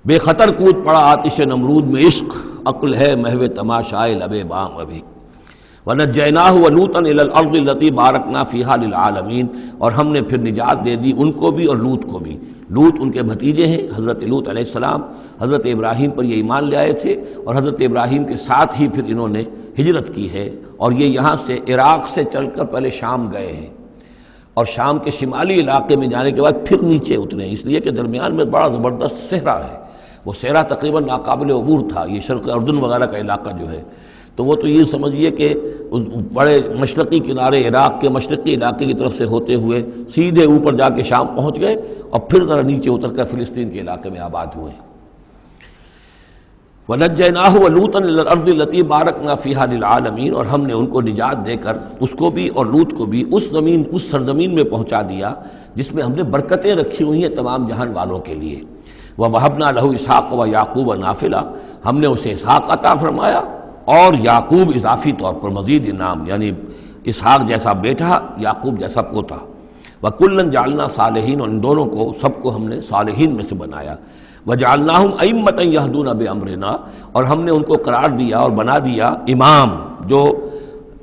بے خطر کود پڑا آتش نمرود میں عشق، عقل ہے محو تماشائے لب بام ابھی۔ وَنَجَّيْنَاهُ وَلُوطًا إِلَى الْأَرْضِ الَّتِي بَارَكْنَا فِيهَا لِلْعَالَمِينَ، اور ہم نے پھر نجات دے دی ان کو بھی اور لوط کو بھی۔ لوط ان کے بھتیجے ہیں، حضرت لوط علیہ السلام حضرت ابراہیم پر یہ ایمان لے آئے تھے، اور حضرت ابراہیم کے ساتھ ہی پھر انہوں نے ہجرت کی ہے، اور یہ یہاں سے عراق سے چل کر پہلے شام گئے ہیں، اور شام کے شمالی علاقے میں جانے کے بعد پھر نیچے اترے ہیں، اس لیے کہ درمیان میں بڑا زبردست صحرا ہے۔ وہ صحرا تقریباً ناقابل عبور تھا، یہ شرق اردن وغیرہ کا علاقہ جو ہے، تو وہ تو یہ سمجھیے کہ اس بڑے مشرقی کنارے عراق کے مشرقی علاقے کی طرف سے ہوتے ہوئے سیدھے اوپر جا کے شام پہنچ گئے، اور پھر ذرا نیچے اتر کر فلسطین کے علاقے میں آباد ہوئے۔ وَنَجَّيْنَاهُ وَلُوطًا إِلَى الْأَرْضِ الَّتِي بَارَكْنَا فِيهَا لِلْعَالَمِينَ، اور ہم نے ان کو نجات دے کر اس کو بھی اور لوط کو بھی اس سرزمین میں پہنچا دیا جس میں ہم نے برکتیں رکھی ہوئی ہیں تمام جہان والوں کے لیے۔ وَوَهَبْنَا لَهُ إِسْحَاقَ وَيَعْقُوبَ نَافِلَةً، ہم نے اسے اسحاق عطا فرمایا اور یعقوب اضافی طور پر مزید انعام، یعنی اسحاق جیسا بیٹا، یعقوب جیسا پوتا۔ وَكُلًّا جَعَلْنَا صَالِحِينَ، اور ان دونوں کو سب کو ہم نے صالحین میں سے بنایا۔ وَجَعَلْنَاهُمْ أَئِمَّةً يَهْدُونَ بِأَمْرِنَا، اور ہم نے ان کو قرار دیا اور بنا دیا امام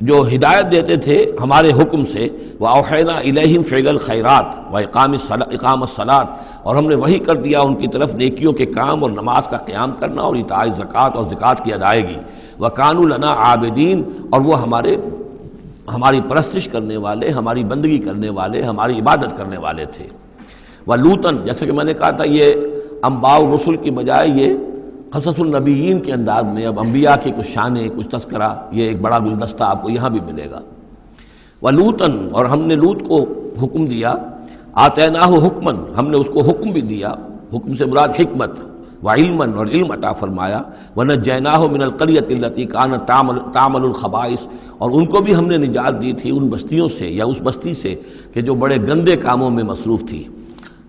جو ہدایت دیتے تھے ہمارے حکم سے۔ وَأَوْحَيْنَا إِلَيْهِمْ فِعْلَ الْخَيْرَاتِ وَإِقَامَ الصَّلَاةِ، اور ہم نے وحی کر دیا ان کی طرف نیکیوں کے کام اور نماز کا قیام کرنا اور ایتاء زکوٰۃ اور زکوٰۃ کی ادائیگی۔ وَكَانُوا لَنَا عَابِدِينَ، اور وہ ہماری پرستش کرنے والے، ہماری بندگی کرنے والے، ہماری عبادت کرنے والے تھے۔ وَلُوطًا، جیسے کہ میں نے کہا تھا یہ انباء الرسل کی بجائے یہ قصص النبیین کے انداز میں اب انبیاء کی کچھ شانیں، کچھ تذکرہ، یہ ایک بڑا گلدستہ آپ کو یہاں بھی ملے گا۔ وَلُوطًا، اور ہم نے لوط کو حکم دیا، آتیناہ حکمن، ہم نے اس کو حکم بھی دیا، حکم سے مراد حکمت، وعلماً، اور علم عطا فرمایا۔ وَنَجَّيْنَاهُ مِنَ الْقَرْيَةِ الَّتِي كَانَتْ تَعْمَلُ الْخَبَائِثَ، اور ان کو بھی ہم نے نجات دی تھی ان بستیوں سے یا اس بستی سے کہ جو بڑے گندے کاموں میں مصروف تھی۔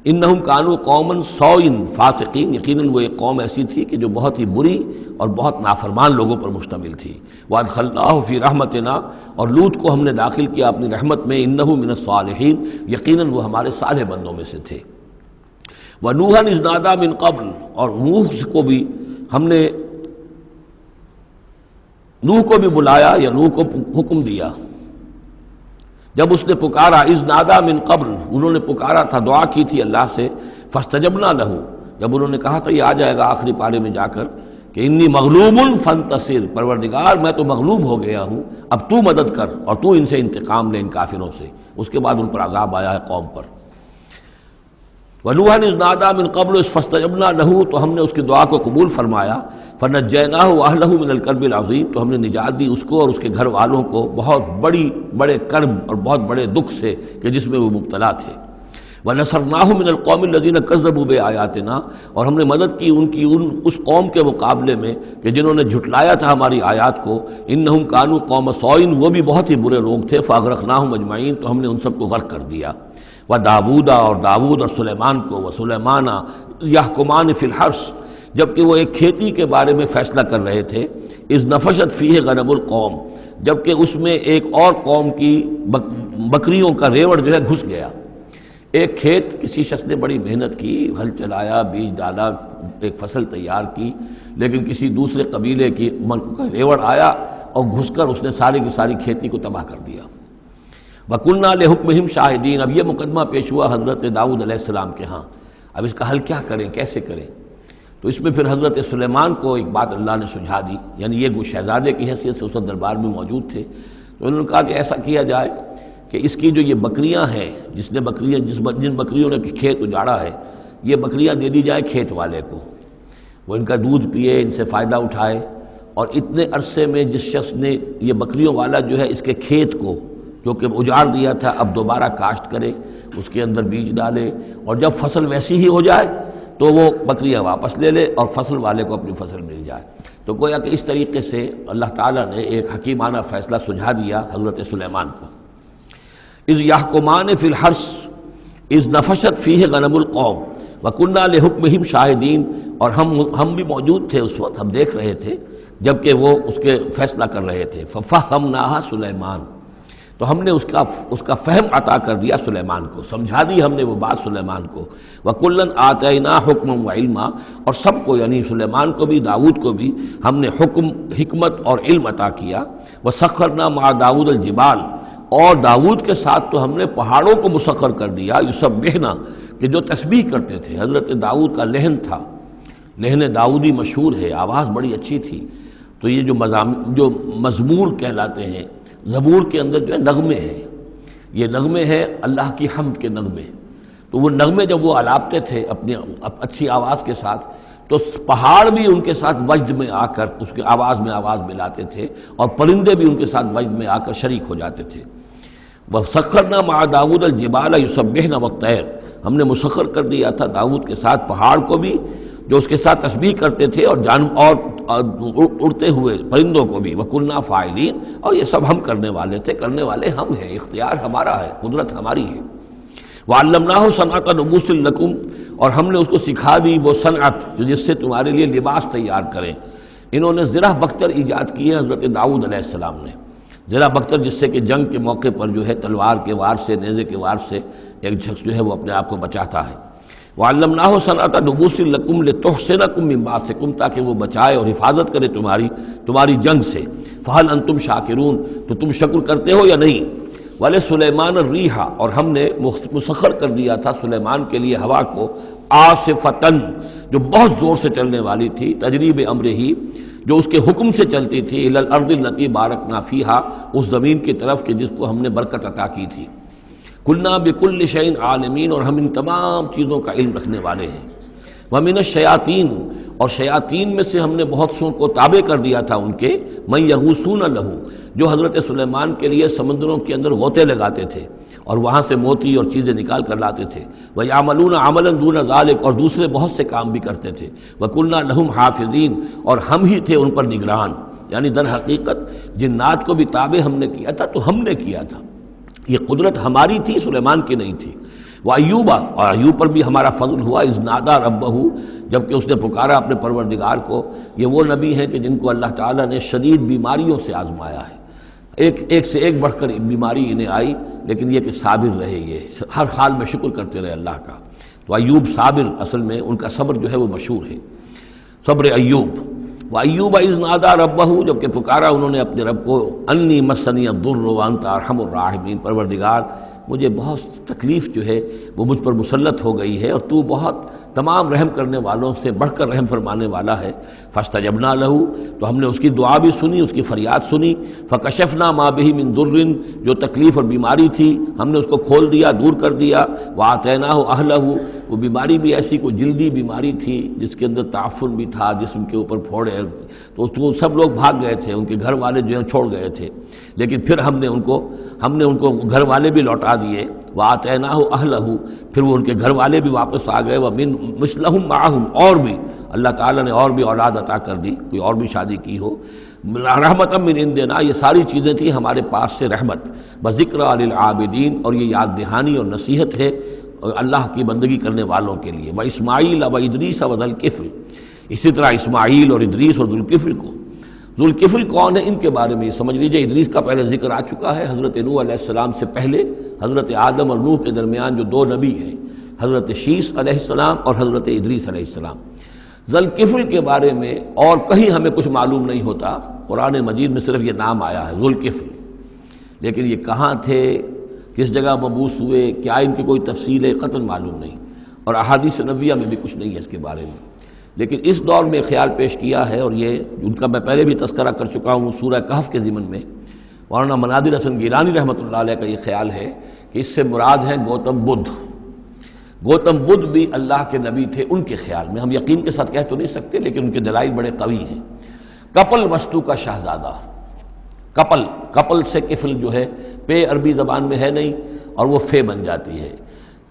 انہم کانوا قوما سوء فاسقین، یقیناً وہ ایک قوم ایسی تھی کہ جو بہت ہی بری اور بہت نافرمان لوگوں پر مشتمل تھی۔ وادخلناہ فی رحمتنا، اور لوط کو ہم نے داخل کیا اپنی رحمت میں، انہ من الصالحین، یقیناً وہ ہمارے صالح بندوں میں سے تھے۔ ونوحا اذ نادی من قبل، اور نوح کو بھی ہم نے نوح کو بھی بلایا یا نوح کو حکم دیا جب اس نے پکارا، اذ نادی من قبل، انہوں نے پکارا تھا، دعا کی تھی اللہ سے، فاستجبنا لہ، جب انہوں نے کہا تھا یہ آ جائے گا آخری پارے میں جا کر کہ انی مغلوب فانتصر، پروردگار میں تو مغلوب ہو گیا ہوں، اب تو مدد کر اور تو ان سے انتقام لے، ان کافروں سے۔ اس کے بعد ان پر عذاب آیا ہے قوم پر۔ وَنُوحًا إِذْ نَادَىٰ مِن قَبْلُ فَاسْتَجَبْنَا لَهُ، تو ہم نے اس کی دعا کو قبول فرمایا، فَنَجَّيْنَاهُ وَأَهْلَهُ مِنَ الْكَرْبِ الْعَظِيمِ، تو ہم نے نجات دی اس کو اور اس کے گھر والوں کو بہت بڑے کرب اور بہت بڑے دکھ سے کہ جس میں وہ مبتلا تھے۔ وَنَصَرْنَاهُ مِنَ الْقَوْمِ الَّذِينَ كَذَّبُوا بِآيَاتِنَا، اور ہم نے مدد کی اس قوم کے مقابلے میں کہ جنہوں نے جھٹلایا تھا ہماری آیات کو، إِنَّهُمْ كَانُوا قَوْمَ سَوْءٍ، وہ بھی بہت ہی برے لوگ تھے، فَأَغْرَقْنَاهُمْ أَجْمَعِينَ، تو ہم نے ان سب کو غرق کر دیا۔ وَدَاوُودَ، اور داود اور سلیمان کو، وَسُلَيْمَانَ يَحْكُمَانِ فِي الْحَرْثِ، جبکہ وہ ایک کھیتی کے بارے میں فیصلہ کر رہے تھے، اذ نفشت فیہ غنم القوم، جبکہ اس میں ایک اور قوم کی بکریوں کا ریوڑ جو ہے گھس گیا۔ ایک کھیت کسی شخص نے بڑی محنت کی، ہل چلایا، بیج ڈالا، ایک فصل تیار کی، لیکن کسی دوسرے قبیلے کی ریوڑ آیا اور گھس کر اس نے ساری کی ساری کھیتی کو تباہ کر دیا۔ وَكُنَّا لِحُكْمِهِمْ شَاهِدِينَ، اب یہ مقدمہ پیش ہوا حضرت داؤد علیہ السلام کے ہاں، اب اس کا حل کیا کریں، کیسے کریں؟ تو اس میں پھر حضرت سلیمان کو ایک بات اللہ نے سجھا دی، یعنی یہ شہزادے کی حیثیت سے اس دربار میں موجود تھے، تو انہوں نے کہا کہ ایسا کیا جائے کہ اس کی جو یہ بکریاں ہیں، جن بکریوں نے کھیت اجاڑا ہے، یہ بکریاں دے دی جائے کھیت والے کو، وہ ان کا دودھ پیے، ان سے فائدہ اٹھائے، اور اتنے عرصے میں جس شخص نے یہ بکریوں والا جو ہے اس کے کھیت کو جو کہ اجاڑ دیا تھا اب دوبارہ کاشت کرے، اس کے اندر بیج ڈالے، اور جب فصل ویسی ہی ہو جائے تو وہ بکریاں واپس لے لے اور فصل والے کو اپنی فصل مل جائے۔ تو گویا کہ اس طریقے سے اللہ تعالیٰ نے ایک حکیمانہ فیصلہ سجھا دیا حضرت سلیمان کو۔ اذ یحکمان فی الحرث اذ نفشت فیہ غنم القوم وکننا لحکمہم شاہدین، اور ہم بھی موجود تھے اس وقت، ہم دیکھ رہے تھے جبکہ وہ اس کے فیصلہ کر رہے تھے۔ ففہمناہا سلیمان، تو ہم نے اس کا فہم عطا کر دیا سلیمان کو، سمجھا دی ہم نے وہ بات سلیمان کو۔ وَكُلًّا آتَيْنَا حُكْمًا وَعِلْمًا، اور سب کو یعنی سلیمان کو بھی داود کو بھی ہم نے حکم، حکمت اور علم عطا کیا۔ وَسَخَّرْنَا مَعَ دَاوُدَ الْجِبَالَ، اور داود کے ساتھ تو ہم نے پہاڑوں کو مسخر کر دیا، یسبحنا، کہ جو تسبیح کرتے تھے۔ حضرت داود کا لہن تھا، لہن داودی مشہور ہے، آواز بڑی اچھی تھی، تو یہ جو مزمور کہلاتے ہیں، زبور کے اندر جو ہے نغمے ہیں، یہ نغمے ہیں اللہ کی حمد کے نغمے، تو وہ نغمے جب وہ الاپتے تھے اپنی اچھی آواز کے ساتھ، تو پہاڑ بھی ان کے ساتھ وجد میں آ کر اس کی آواز میں آواز ملاتے تھے، اور پرندے بھی ان کے ساتھ وجد میں آ کر شریک ہو جاتے تھے۔ وَسَخَّرْنَا مَعَ دَاوُدَ الْجِبَالَ يُسَبِّحْنَ وَالطَّيْرَ، ہم نے مسخر کر دیا تھا داؤد کے ساتھ پہاڑ کو بھی جو اس کے ساتھ تسبیح کرتے تھے، اور اڑتے ہوئے پرندوں کو بھی۔ وَكُنَّا فَاعِلِينَ، اور یہ سب ہم کرنے والے تھے، کرنے والے ہم ہیں، اختیار ہمارا ہے، قدرت ہماری ہے۔ وَعَلَّمْنَاهُ صَنْعَةَ لُبُوسٍ لَكُمْ، اور ہم نے اس کو سکھا دی وہ صنعت جس سے تمہارے لیے لباس تیار کریں۔ انہوں نے زرہ بختر ایجاد کی ہے حضرت داؤد علیہ السلام نے، زرہ بختر جس سے کہ جنگ کے موقع پر جو ہے تلوار کے وار سے، نیزے کے وار سے ایک شخص جو ہے وہ اپنے آپ کو بچاتا ہے۔ وَعَلَّمْنَاهُ صَنْعَةَ لُبُوسٍ لَكُمْ لِتُحْصِنَكُم مِّن بَأْسِكُمْ، تاکہ وہ بچائے اور حفاظت کرے تمہاری جنگ سے۔ فَهَلْ أَنْتُمْ شَاكِرُونَ، تو تم شکر کرتے ہو یا نہیں؟ وَلِسُلَيْمَانَ الرِّيحَ، اور ہم نے مسخر کر دیا تھا سلیمان کے لیے ہوا کو، عاصفۃً، جو بہت زور سے چلنے والی تھی، تجری بِأَمْرِهِ، جو اس کے حکم سے چلتی تھی، إِلَى الْأَرْضِ الَّتِي بَارَكْنَا فِيهَا، اس زمین کی طرف کہ جس کو ہم نے برکت عطا کی تھی۔ کُلْنَا بِكُلِّ شَيْءٍ عَالِمِينَ، اور ہم ان تمام چیزوں کا علم رکھنے والے ہیں۔ وَمِنَ الشَّيَاطِينِ، اور شیاطین میں سے ہم نے بہت سو کو تابع کر دیا تھا ان کے، مَن يَغُوصُونَ لَهُ، جو حضرت سلیمان کے لیے سمندروں کے اندر غوطے لگاتے تھے اور وہاں سے موتی اور چیزیں نکال کر لاتے تھے۔ وَيَعْمَلُونَ عَمَلًا دُونَ ذَلِكَ، اور دوسرے بہت سے کام بھی کرتے تھے۔ وَكُنَّا لَهُمْ حَافِظِينَ، اور ہم ہی تھے ان پر نگران، یعنی در حقیقت جنات کو بھی تابع ہم نے کیا تھا، تو ہم نے کیا تھا، یہ قدرت ہماری تھی، سلیمان کی نہیں تھی۔ وہ ایوبا، اور ایوب پر بھی ہمارا فضل ہوا، اذ نادا ربہ، جبکہ اس نے پکارا اپنے پروردگار کو۔ یہ وہ نبی ہیں کہ جن کو اللہ تعالیٰ نے شدید بیماریوں سے آزمایا ہے، ایک سے ایک بڑھ کر بیماری انہیں آئی، لیکن یہ کہ صابر رہے، یہ ہر حال میں شکر کرتے رہے اللہ کا۔ تو ایوب صابر، اصل میں ان کا صبر جو ہے وہ مشہور ہے، صبر ایوب۔ وَأَيُّوبَ إِذْ نَادَىٰ رَبَّهُ، جبکہ پکارا انہوں نے اپنے رب کو، أَنِّي مَسَّنِيَ الضُّرُّ وَأَنْتَ أَرْحَمُ الرَّاحِمِينَ، پروردگار مجھے بہت تکلیف جو ہے وہ مجھ پر مسلط ہو گئی ہے، اور تو بہت تمام رحم کرنے والوں سے بڑھ کر رحم فرمانے والا ہے۔ فَاسْتَجَبْنَا لَهُ، تو ہم نے اس کی دعا بھی سنی، اس کی فریاد سنی۔ فَكَشَفْنَا مَا بِهِ مِن ضُرٍّ، جو تکلیف اور بیماری تھی ہم نے اس کو کھول دیا، دور کر دیا۔ وَآتَيْنَاهُ أَهْلَهُ، وہ بیماری بھی ایسی کوئی جلدی بیماری تھی جس کے اندر تعفن بھی تھا، جسم کے اوپر پھوڑے، تو سب لوگ بھاگ گئے تھے، ان کے گھر والے جو ہیں چھوڑ گئے تھے، لیکن پھر ہم نے ان کو گھر والے بھی لوٹا دیے۔ وَآتَيْنَاهُ أَهْلَهُ، پھر وہ ان کے گھر والے بھی واپس آ گئے۔ وَمِن مِثْلَهُم مَّعَهُمْ، اور بھی اللہ تعالیٰ نے اور بھی اولاد عطا کر دی، کوئی اور بھی شادی کی ہو۔ رحمتاً من عندنا، یہ ساری چیزیں تھیں ہمارے پاس سے رحمت۔ بذکریٰ للعابدین، اور یہ یاد دہانی اور نصیحت ہے اللہ کی بندگی کرنے والوں کے لیے۔ واسماعیل وادریس وذوالکفل، اسی طرح اسماعیل اور ادریس اور ذوالکفل کو۔ ذوالکفل کون ہے ان کے بارے میں یہ سمجھ لیجئے، ادریس کا پہلے ذکر آ چکا ہے، حضرت نوح علیہ السلام سے پہلے حضرت آدم اور نوح کے درمیان جو دو نبی ہیں، حضرت شیث علیہ السلام اور حضرت ادریس علیہ السلام۔ ذوالکفل کے بارے میں اور کہیں ہمیں کچھ معلوم نہیں ہوتا، قرآن مجید میں صرف یہ نام آیا ہے ذوالکفل، لیکن یہ کہاں تھے، کس جگہ مبعوث ہوئے، کیا ان کی کوئی تفصیل قطعاً معلوم نہیں، اور احادیث نبویہ میں بھی کچھ نہیں ہے اس کے بارے میں۔ لیکن اس دور میں خیال پیش کیا ہے، اور یہ ان کا میں پہلے بھی تذکرہ کر چکا ہوں سورہ کہف کے ضمن میں، مولانا مناظر حسن گیلانی رحمۃ اللہ علیہ کا یہ خیال ہے کہ اس سے مراد ہیں گوتم بدھ۔ گوتم بدھ بھی اللہ کے نبی تھے ان کے خیال میں، ہم یقین کے ساتھ کہہ تو نہیں سکتے، لیکن ان کے دلائل بڑے قوی ہیں۔ کپل وستو کا شہزادہ، کپل سے کفل جو ہے، پے عربی زبان میں ہے نہیں اور وہ فے بن جاتی ہے،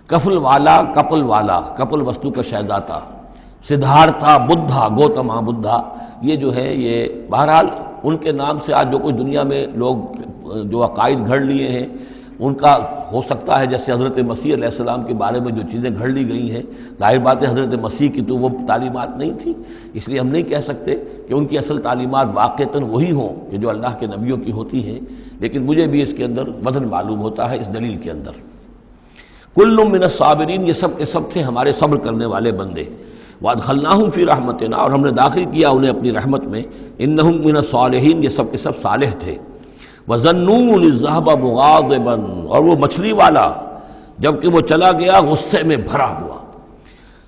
کفل والا، کپل وستو کا شہزادہ، سدھارتھا بدھا، گوتما بدھا، یہ جو ہے یہ بہرحال ان کے نام سے آج جو کوئی دنیا میں لوگ جو عقائد گھڑ لیے ہیں ان کا ہو سکتا ہے، جیسے حضرت مسیح علیہ السلام کے بارے میں جو چیزیں گھڑ لی گئی ہیں، ظاہر بات ہے حضرت مسیح کی تو وہ تعلیمات نہیں تھی، اس لیے ہم نہیں کہہ سکتے کہ ان کی اصل تعلیمات واقعتاً وہی ہوں کہ جو اللہ کے نبیوں کی ہوتی ہیں، لیکن مجھے بھی اس کے اندر وزن معلوم ہوتا ہے اس دلیل کے اندر۔ کل من الصابرین، یہ سب کے سب تھے ہمارے صبر کرنے والے بندے۔ وادخلناہم فی رحمتنا، اور ہم نے داخل کیا انہیں اپنی رحمت میں۔ انہم من الصالحین، یہ سب کے سب صالح تھے۔ وظنون اذ ذهب مغاضبا، اور وہ مچھلی والا جبکہ وہ چلا گیا غصے میں بھرا ہوا،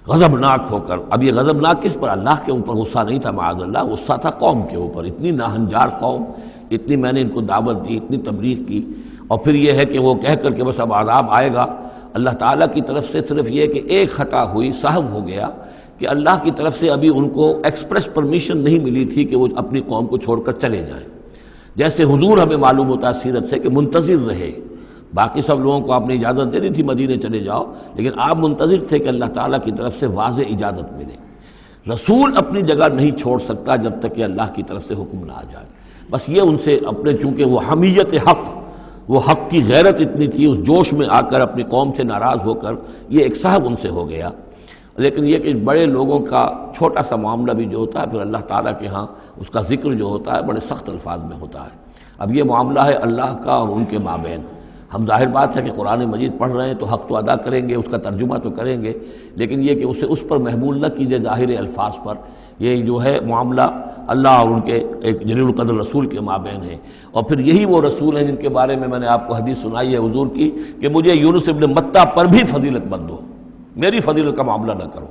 غضبناک ہو کر۔ اب یہ غضبناک کس پر؟ اللہ کے اوپر غصہ نہیں تھا معاذ اللہ، غصہ تھا قوم کے اوپر، اتنی ناہنجار قوم، اتنی میں نے ان کو دعوت دی، اتنی تبلیغ کی، اور پھر یہ ہے کہ وہ کہہ کر کے بس اب عذاب آئے گا۔ اللہ تعالیٰ کی طرف سے صرف یہ کہ ایک خطا ہوئی، سہو ہو گیا کہ اللہ کی طرف سے ابھی ان کو ایکسپریس پرمیشن نہیں ملی تھی کہ وہ اپنی قوم کو چھوڑ کر چلے جائیں۔ جیسے حضور ہمیں معلوم ہوتا ہے سیرت سے کہ منتظر رہے، باقی سب لوگوں کو آپ نے اجازت دے دی تھی مدینے چلے جاؤ، لیکن آپ منتظر تھے کہ اللہ تعالیٰ کی طرف سے واضح اجازت ملے۔ رسول اپنی جگہ نہیں چھوڑ سکتا جب تک کہ اللہ کی طرف سے حکم نہ آ جائے، بس یہ ان سے اپنے، چونکہ وہ حمیت حق، وہ حق کی غیرت اتنی تھی، اس جوش میں آ کر اپنی قوم سے ناراض ہو کر یہ ایک صاحب ان سے ہو گیا۔ لیکن یہ کہ بڑے لوگوں کا چھوٹا سا معاملہ بھی جو ہوتا ہے پھر اللہ تعالیٰ کے ہاں اس کا ذکر جو ہوتا ہے بڑے سخت الفاظ میں ہوتا ہے۔ اب یہ معاملہ ہے اللہ کا اور ان کے مابین، ہم ظاہر بات ہے کہ قرآن مجید پڑھ رہے ہیں تو حق تو ادا کریں گے، اس کا ترجمہ تو کریں گے، لیکن یہ کہ اسے اس پر محمول نہ کیجیے ظاہر الفاظ پر۔ یہ جو ہے معاملہ اللہ اور ان کے ایک جلیل القدر رسول کے مابین ہے، اور پھر یہی وہ رسول ہیں جن کے بارے میں میں نے آپ کو حدیث سنائی ہے حضور کی کہ مجھے یونس ابن متیٰ پر بھی فضیلت مت دو، میری فضیلت کا معاملہ نہ کرو۔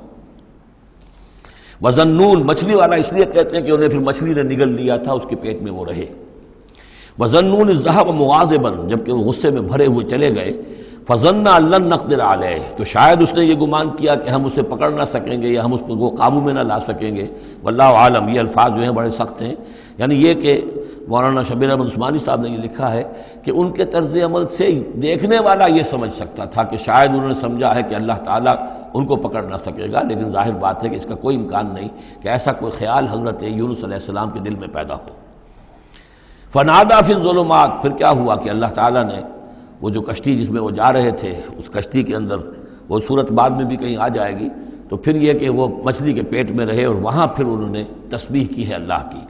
وظنون، مچھلی والا اس لیے کہتے ہیں کہ انہیں پھر مچھلی نے نگل لیا تھا، اس کے پیٹ میں وہ رہے۔ وظنون اذ ذهب مغاضبا، جبکہ وہ غصے میں بھرے ہوئے چلے گئے۔ فظن ان لن نقدر علیہ، تو شاید اس نے یہ گمان کیا کہ ہم اسے پکڑ نہ سکیں گے یا ہم اس کو قابو میں نہ لا سکیں گے۔ واللہ عالم، یہ الفاظ جو ہیں بڑے سخت ہیں، یعنی یہ کہ مولانا شبیر احمد عثمانی صاحب نے یہ لکھا ہے کہ ان کے طرز عمل سے دیکھنے والا یہ سمجھ سکتا تھا کہ شاید انہوں نے سمجھا ہے کہ اللہ تعالیٰ ان کو پکڑ نہ سکے گا، لیکن ظاہر بات ہے کہ اس کا کوئی امکان نہیں کہ ایسا کوئی خیال حضرت یونس علیہ السلام کے دل میں پیدا ہو۔ فنادا فی الظلمات، پھر کیا ہوا کہ اللہ تعالیٰ نے وہ جو کشتی جس میں وہ جا رہے تھے، اس کشتی کے اندر وہ صورت بعد میں بھی کہیں آ جائے گی. تو پھر یہ کہ وہ مچھلی کے پیٹ میں رہے اور وہاں پھر انہوں نے تسبیح کی ہے اللہ کی.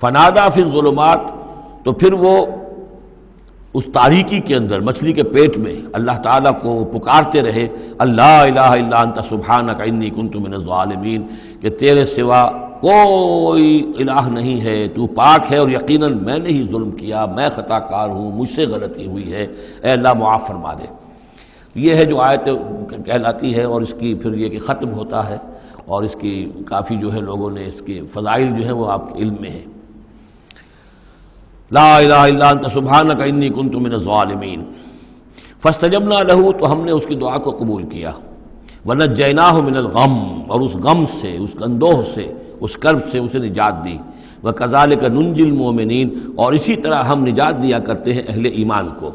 فنادا فی الظلمات، تو پھر وہ اس تاریکی کے اندر مچھلی کے پیٹ میں اللہ تعالیٰ کو پکارتے رہے، اللہ الہ الا انت سبحانک انی کنت من الظالمین، کہ تیرے سوا کوئی الہ نہیں ہے، تو پاک ہے اور یقیناً میں نے ہی ظلم کیا، میں خطا کار ہوں، مجھ سے غلطی ہوئی ہے، اے اللہ معاف فرما دے. یہ ہے جو آیت کہلاتی ہے، اور اس کی پھر یہ کہ ختم ہوتا ہے، اور اس کی کافی جو ہے لوگوں نے اس کے فضائل جو ہیں وہ آپ کے علم میں ہیں. لا الہ الا انت سبحانک انی کنت من الظالمین فاستجبنا لہ، تو ہم نے اس کی دعا کو قبول کیا. ونجیناہ من الغم، اور اس غم سے، اس اندوہ سے، اس کرب سے اسے نجات دی. وکذالک ننجی المؤمنین، اور اسی طرح ہم نجات دیا کرتے ہیں اہل ایمان کو.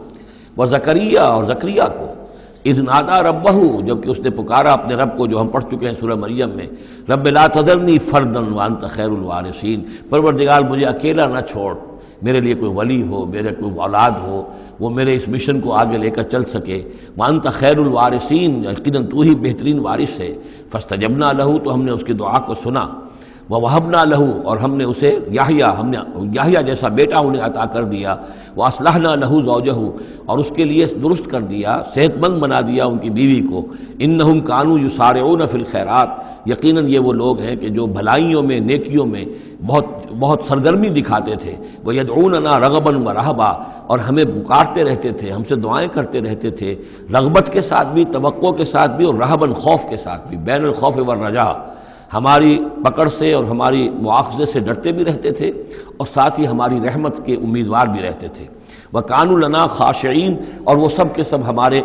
وزکریا، اور زکریا کو، اذ نادا ربہ، جبکہ اس نے پکارا اپنے رب کو، جو ہم پڑھ چکے ہیں سورہ مریم میں، رب لا تذرنی فردا وانت خیر الوارثین، پروردگار مجھے اکیلا نہ چھوڑ، میرے لیے کوئی ولی ہو، میرے کوئی اولاد ہو، وہ میرے اس مشن کو آگے لے کر چل سکے. وانت خیر الوارثین، یقیناً تو ہی بہترین وارث ہے. فاستجبنا لہ، تو ہم نے اس کی دعا کو سنا. ووہبنا لہ، اور ہم نے اسے یحییٰ، ہم نے یحییٰ جیسا بیٹا انہیں عطا کر دیا. واصلحنا لہ زوجہ، اور اس کے لیے درست کر دیا، صحت مند بنا دیا ان کی بیوی کو. انہم کانوا یسارعون فی الخیرات، یقیناً یہ وہ لوگ ہیں کہ جو بھلائیوں میں، نیکیوں میں بہت سرگرمی دکھاتے تھے. وَيَدْعُونَنَا رَغَبًا وَرَهْبًا، اور ہمیں پکارتے رہتے تھے، ہم سے دعائیں کرتے رہتے تھے، رغبت کے ساتھ بھی، توقع کے ساتھ بھی، اور رہباً خوف کے ساتھ بھی، بین الخوف والرجاء، ہماری پکڑ سے اور ہماری مواخذے سے ڈرتے بھی رہتے تھے، اور ساتھ ہی ہماری رحمت کے امیدوار بھی رہتے تھے. وَكَانُوا لَنَا خَاشِعِينَ، اور وہ سب کے سب ہمارے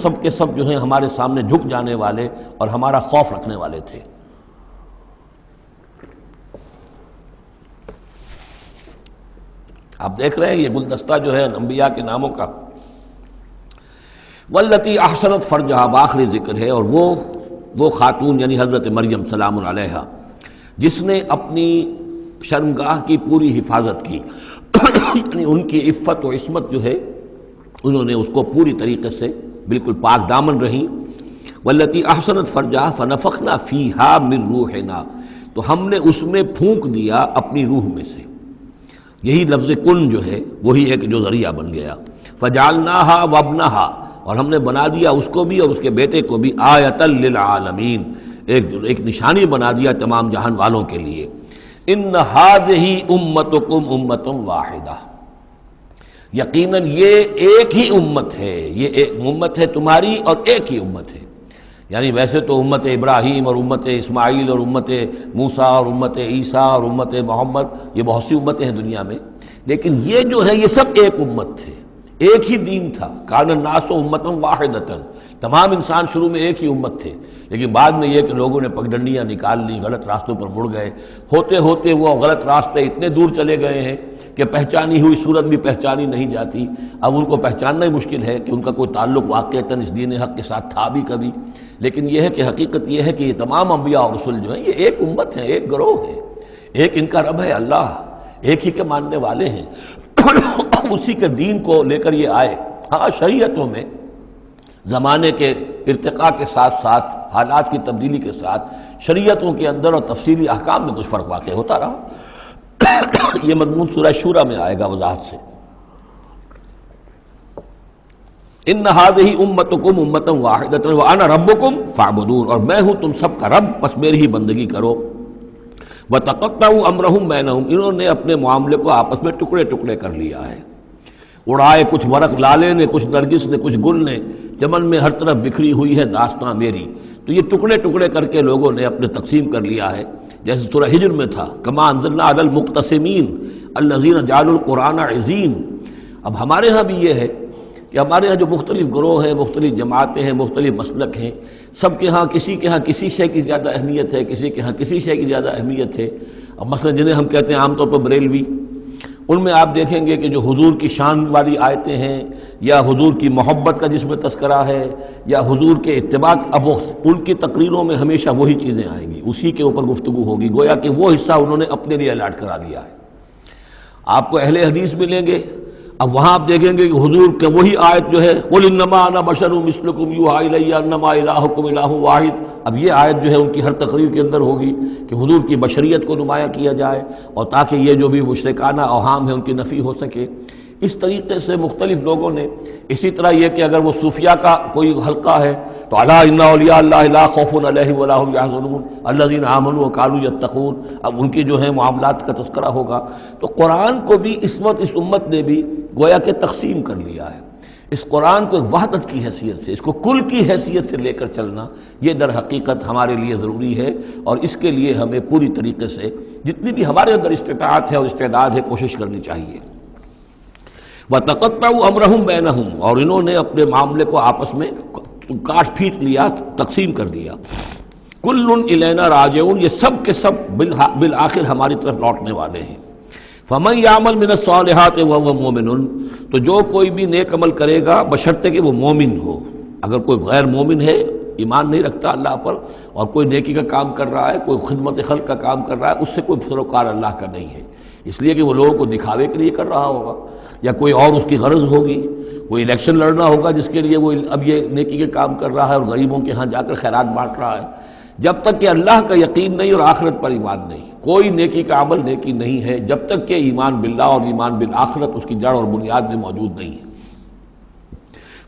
سب کے سب جو ہیں ہمارے سامنے جھک جانے والے اور ہمارا خوف رکھنے والے تھے. آپ دیکھ رہے ہیں یہ گلدستہ جو ہے انبیاء کے ناموں کا. واللتی احسنت فرجہا، بآخری ذکر ہے، اور وہ خاتون یعنی حضرت مریم سلام علیہا، جس نے اپنی شرمگاہ کی پوری حفاظت کی، یعنی ان کی عفت و عصمت جو ہے انہوں نے اس کو پوری طریقے سے بالکل پاک دامن رہیں. واللتی احسنت فرجہا فنفخنا فیہا من روحنا، تو ہم نے اس میں پھونک دیا اپنی روح میں سے. یہی لفظ کن جو ہے وہی ایک جو ذریعہ بن گیا. فجعلناہا وابنہا، اور ہم نے بنا دیا اس کو بھی اور اس کے بیٹے کو بھی آیۃ للعالمین، ایک نشانی بنا دیا تمام جہان والوں کے لیے. ان ہذہ امتکم امۃ واحدہ، یقیناً یہ ایک ہی امت ہے، یہ ایک امت ہے تمہاری اور ایک ہی امت ہے. یعنی ویسے تو امت ابراہیم اور امت اسماعیل اور امت موسیٰ اور امت عیسیٰ اور امت محمد، یہ بہت سی امتیں ہیں دنیا میں، لیکن یہ جو ہے یہ سب ایک امت تھے، ایک ہی دین تھا. کان الناس امۃ واحدۃ، تمام انسان شروع میں ایک ہی امت تھے، لیکن بعد میں یہ کہ لوگوں نے پگڈنڈیاں نکال لی، غلط راستوں پر مڑ گئے. ہوتے ہوتے وہ غلط راستے اتنے دور چلے گئے ہیں کہ پہچانی ہوئی صورت بھی پہچانی نہیں جاتی. اب ان کو پہچاننا ہی مشکل ہے کہ ان کا کوئی تعلق واقعتاً اس دین حق کے ساتھ تھا بھی کبھی. لیکن یہ ہے کہ حقیقت یہ ہے کہ یہ تمام انبیاء اور رسول جو ہیں یہ ایک امت ہیں، ایک گروہ ہے، ایک ان کا رب ہے اللہ، ایک ہی کے ماننے والے ہیں، اسی کے دین کو لے کر یہ آئے. ہاں شریعتوں میں زمانے کے ارتقاء کے ساتھ ساتھ، حالات کی تبدیلی کے ساتھ، شریعتوں کے اندر اور تفصیلی احکام میں کچھ فرق واقع ہوتا رہا. یہ مضمون سورہ شورى میں آئے گا وضاحت سے. ان ہذہ امتکم امۃ واحدۃ وانا ربکم فاعبدون، اور میں ہوں تم سب کا رب، بس میری ہی بندگی کرو. وتقطعوا امرهم بینہم، انہوں نے اپنے معاملے کو آپس میں ٹکڑے ٹکڑے کر لیا ہے. اڑائے کچھ ورق لالے نے، کچھ نرگس نے، کچھ گل نے، چمن میں ہر طرف بکھری ہوئی ہے داستاں میری. تو یہ ٹکڑے ٹکڑے کر کے لوگوں نے اپنے تقسیم کر لیا ہے، جیسے سورہ ہجر میں تھا کما انزلنا علی المقتسمین الذین جعلوا القرآن عضین. اب ہمارے ہاں بھی یہ ہے کہ ہمارے ہاں جو مختلف گروہ ہیں، مختلف جماعتیں ہیں، مختلف مسلک ہیں، سب کے ہاں کسی شے کی زیادہ اہمیت ہے، کسی کے ہاں کسی شے کی زیادہ اہمیت ہے. اب مثلا جنہیں ہم کہتے ہیں عام طور پر بریلوی، ان میں آپ دیکھیں گے کہ جو حضور کی شان والی آیتیں ہیں، یا حضور کی محبت کا جس میں تذکرہ ہے، یا حضور کے اتباع، اب ان کی تقریروں میں ہمیشہ وہی چیزیں آئیں گی، اسی کے اوپر گفتگو ہوگی، گویا کہ وہ حصہ انہوں نے اپنے لیے الاٹ کرا لیا ہے. آپ کو اہل حدیث ملیں گے، اب وہاں آپ دیکھیں گے کہ حضور کے وہی آیت جو ہے قل انما انا بشر مثلکم یوحی الی انما الہکم الہ واحد، اب یہ آیت جو ہے ان کی ہر تقریر کے اندر ہوگی کہ حضور کی بشریت کو نمایاں کیا جائے اور تاکہ یہ جو بھی مشرکانہ اوہام ہے ان کی نفی ہو سکے۔ اس طریقے سے مختلف لوگوں نے، اسی طرح یہ کہ اگر وہ صوفیہ کا کوئی حلقہ ہے تو الا ان اولیاء اللہ لا خوف علیہم ولا هم يحزنون الذین آمنوا وكانوا يتقون، اب ان کی جو ہے معاملات کا تذکرہ ہوگا۔ تو قرآن کو بھی اس وقت اس امت نے بھی گویا کہ تقسیم کر لیا ہے۔ اس قرآن کو ایک وحدت کی حیثیت سے، اس کو کل کی حیثیت سے لے کر چلنا، یہ در حقیقت ہمارے لیے ضروری ہے، اور اس کے لیے ہمیں پوری طریقے سے جتنی بھی ہمارے اندر استطاعت ہے اور استعداد ہے کوشش کرنی چاہیے۔ وَتَقَطَّعُوا أَمْرَهُمْ بَيْنَهُمْ، اور انہوں نے اپنے معاملے کو آپس میں کاٹ پھینٹ لیا، تقسیم کر دیا۔ كُلٌّ إِلَيْنَا رَاجِعُونَ، یہ سب کے سب بالآخر ہماری طرف لوٹنے والے ہیں۔ فَمَن يَعْمَلْ مِنَ الصَّالِحَاتِ وَهُوَ مُؤْمِنٌ، تو جو کوئی بھی نیک عمل کرے گا بشرطے کہ وہ مومن ہو۔ اگر کوئی غیر مومن ہے، ایمان نہیں رکھتا اللہ پر، اور کوئی نیکی کا کام کر رہا ہے، کوئی خدمت خلق کا کام کر رہا ہے، اس سے کوئی سروکار اللہ کا نہیں ہے، اس لیے کہ وہ لوگوں کو دکھاوے کے لیے کر رہا ہوگا، یا کوئی اور اس کی غرض ہوگی، کوئی الیکشن لڑنا ہوگا جس کے لیے وہ اب یہ نیکی کے کام کر رہا ہے اور غریبوں کے ہاں جا کر خیرات بانٹ رہا ہے۔ جب تک کہ اللہ کا یقین نہیں اور آخرت پر ایمان نہیں، کوئی نیکی کا عمل نیکی نہیں ہے جب تک کہ ایمان باللہ اور ایمان بالآخرت اس کی جڑ اور بنیاد میں موجود نہیں ہے۔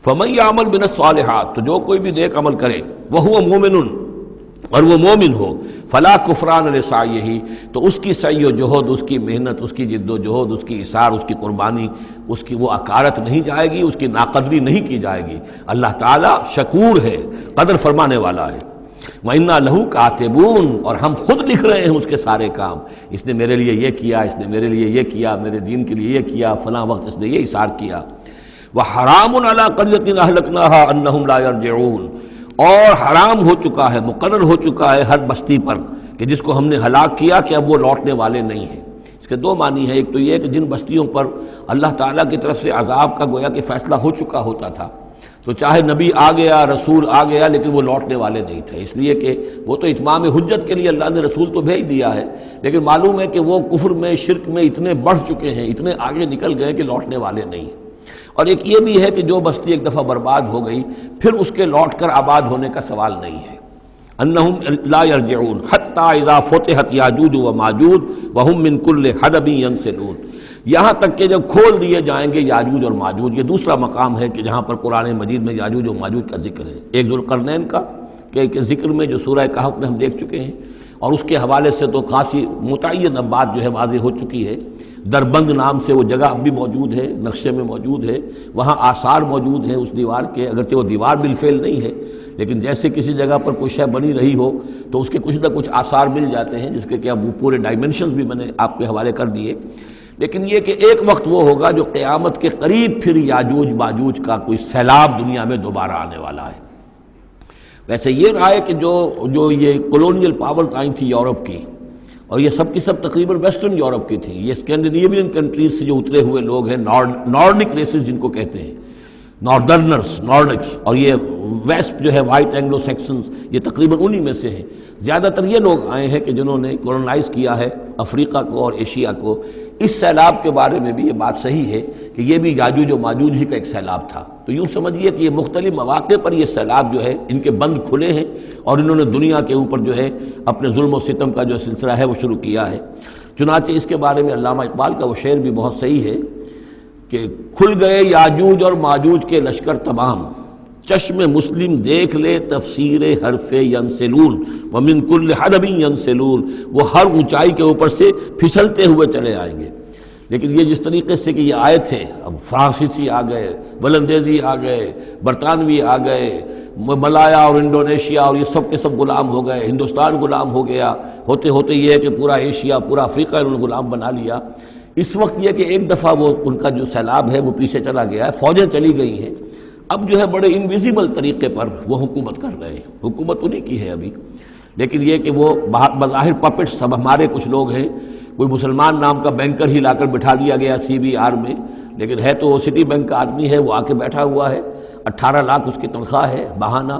فَمَن يَعْمَلْ مِنَ الصَّالِحَاتِ، تو جو کوئی بھی نیک عمل کرے وَهُوَ مُؤْمِنٌ، اور وہ مومن ہو، فلا کفران لسعیہ، تو اس کی سعی و جہد، اس کی محنت، اس کی جد و جہد، اس کی اثار، اس کی قربانی، اس کی وہ اکارت نہیں جائے گی، اس کی ناقدری نہیں کی جائے گی۔ اللہ تعالیٰ شکور ہے، قدر فرمانے والا ہے۔ وَإِنَّا لَهُ كَاتِبُونَ، اور ہم خود لکھ رہے ہیں اس کے سارے کام، اس نے میرے لیے یہ کیا، اس نے میرے لیے یہ کیا، میرے دین کے لیے یہ کیا، فلاں وقت اس نے یہ اثار کیا۔ وَحَرَامٌ عَلَىٰ قَرْيَةٍ أَهْلَكْنَاهَا أَنَّهُمْ لَا يَرْجِعُونَ، اور حرام ہو چکا ہے، مقرر ہو چکا ہے ہر بستی پر کہ جس کو ہم نے ہلاک کیا کہ اب وہ لوٹنے والے نہیں ہیں۔ اس کے دو معنی ہیں، ایک تو یہ کہ جن بستیوں پر اللہ تعالیٰ کی طرف سے عذاب کا گویا کہ فیصلہ ہو چکا ہوتا تھا، تو چاہے نبی آ گیا، رسول آ گیا، لیکن وہ لوٹنے والے نہیں تھے، اس لیے کہ وہ تو اتمام حجت کے لیے اللہ نے رسول تو بھیج دیا ہے، لیکن معلوم ہے کہ وہ کفر میں، شرک میں اتنے بڑھ چکے ہیں، اتنے آگے نکل گئے کہ لوٹنے والے نہیں ہیں۔ اور ایک یہ بھی ہے کہ جو بستی ایک دفعہ برباد ہو گئی پھر اس کے لوٹ کر آباد ہونے کا سوال نہیں ہے۔ انہم لا یرجعون حتی اذا فتحت یاجوج و ماجوج وہم من کل حدب ینسلون، یہاں تک کہ جب کھول دیے جائیں گے یاجوج اور ماجوج۔ یہ دوسرا مقام ہے کہ جہاں پر قرآن مجید میں یاجوج و ماجوج کا ذکر ہے، ایک ذوالقرنین کا کہ ذکر میں جو سورہ کہف میں ہم دیکھ چکے ہیں، اور اس کے حوالے سے تو خاصی متعین اب بات جو ہے واضح ہو چکی ہے۔ دربند نام سے وہ جگہ اب بھی موجود ہے، نقشے میں موجود ہے، وہاں آثار موجود ہیں اس دیوار کے، اگرچہ وہ دیوار بالفعل نہیں ہے، لیکن جیسے کسی جگہ پر کوئی شے بنی رہی ہو تو اس کے کچھ نہ کچھ آثار مل جاتے ہیں، جس کے کہ اب وہ پورے ڈائمنشنز بھی میں نے آپ کے حوالے کر دیے۔ لیکن یہ کہ ایک وقت وہ ہوگا جو قیامت کے قریب پھر یاجوج ماجوج کا کوئی سیلاب دنیا میں دوبارہ آنے والا ہے۔ ویسے یہ رائے کہ جو یہ کولونیل پاورز آئی تھی یورپ کی، اور یہ سب کی سب تقریباً ویسٹرن یورپ کی تھی، یہ اسکینڈینیوین کنٹریز سے جو اترے ہوئے لوگ ہیں، نارڈک ریسز جن کو کہتے ہیں، ناردرنرز، نارڈکس، اور یہ ویسٹ جو ہے وائٹ اینگلو سیکسنز، یہ تقریباً انہی میں سے ہیں۔ زیادہ تر یہ لوگ آئے ہیں کہ جنہوں نے کولونائز کیا ہے افریقہ کو اور ایشیا کو۔ اس سیلاب کے بارے میں بھی یہ بات صحیح ہے کہ یہ بھی یاجوج و ماجوج ہی کا ایک سیلاب تھا۔ تو یوں سمجھیے کہ یہ مختلف مواقع پر یہ سیلاب جو ہے ان کے بند کھلے ہیں، اور انہوں نے دنیا کے اوپر جو ہے اپنے ظلم و ستم کا جو سلسلہ ہے وہ شروع کیا ہے۔ چنانچہ اس کے بارے میں علامہ اقبال کا وہ شعر بھی بہت صحیح ہے کہ کھل گئے یاجوج اور ماجوج کے لشکر تمام، چشم مسلم دیکھ لے تفسیر حرف ینسلون ومن کل حدب ینسلون، وہ ہر اونچائی کے اوپر سے پھسلتے ہوئے چلے آئیں گے۔ لیکن یہ جس طریقے سے کہ یہ آئے تھے، اب فرانسیسی آ گئے، ولندیزی آ گئے، برطانوی آ گئے، ملایا اور انڈونیشیا، اور یہ سب کے سب غلام ہو گئے، ہندوستان غلام ہو گیا، ہوتے ہوتے یہ ہے کہ پورا ایشیا، پورا افریقہ انہوں نے غلام بنا لیا۔ اس وقت یہ کہ ایک دفعہ وہ ان کا جو سیلاب ہے وہ پیچھے چلا گیا ہے، فوجیں چلی گئی ہیں، اب جو ہے بڑے انویزیبل طریقے پر وہ حکومت کر رہے ہیں، حکومت انہی کی ہے ابھی، لیکن یہ کہ وہ بظاہر پپٹس سب ہمارے کچھ لوگ ہیں، کوئی مسلمان نام کا بینکر ہی لا کر بٹھا دیا گیا CBR میں، لیکن ہے تو وہ سٹی بینک کا آدمی ہے، وہ آ کے بیٹھا ہوا ہے، 18 لاکھ اس کی تنخواہ ہے بہانہ۔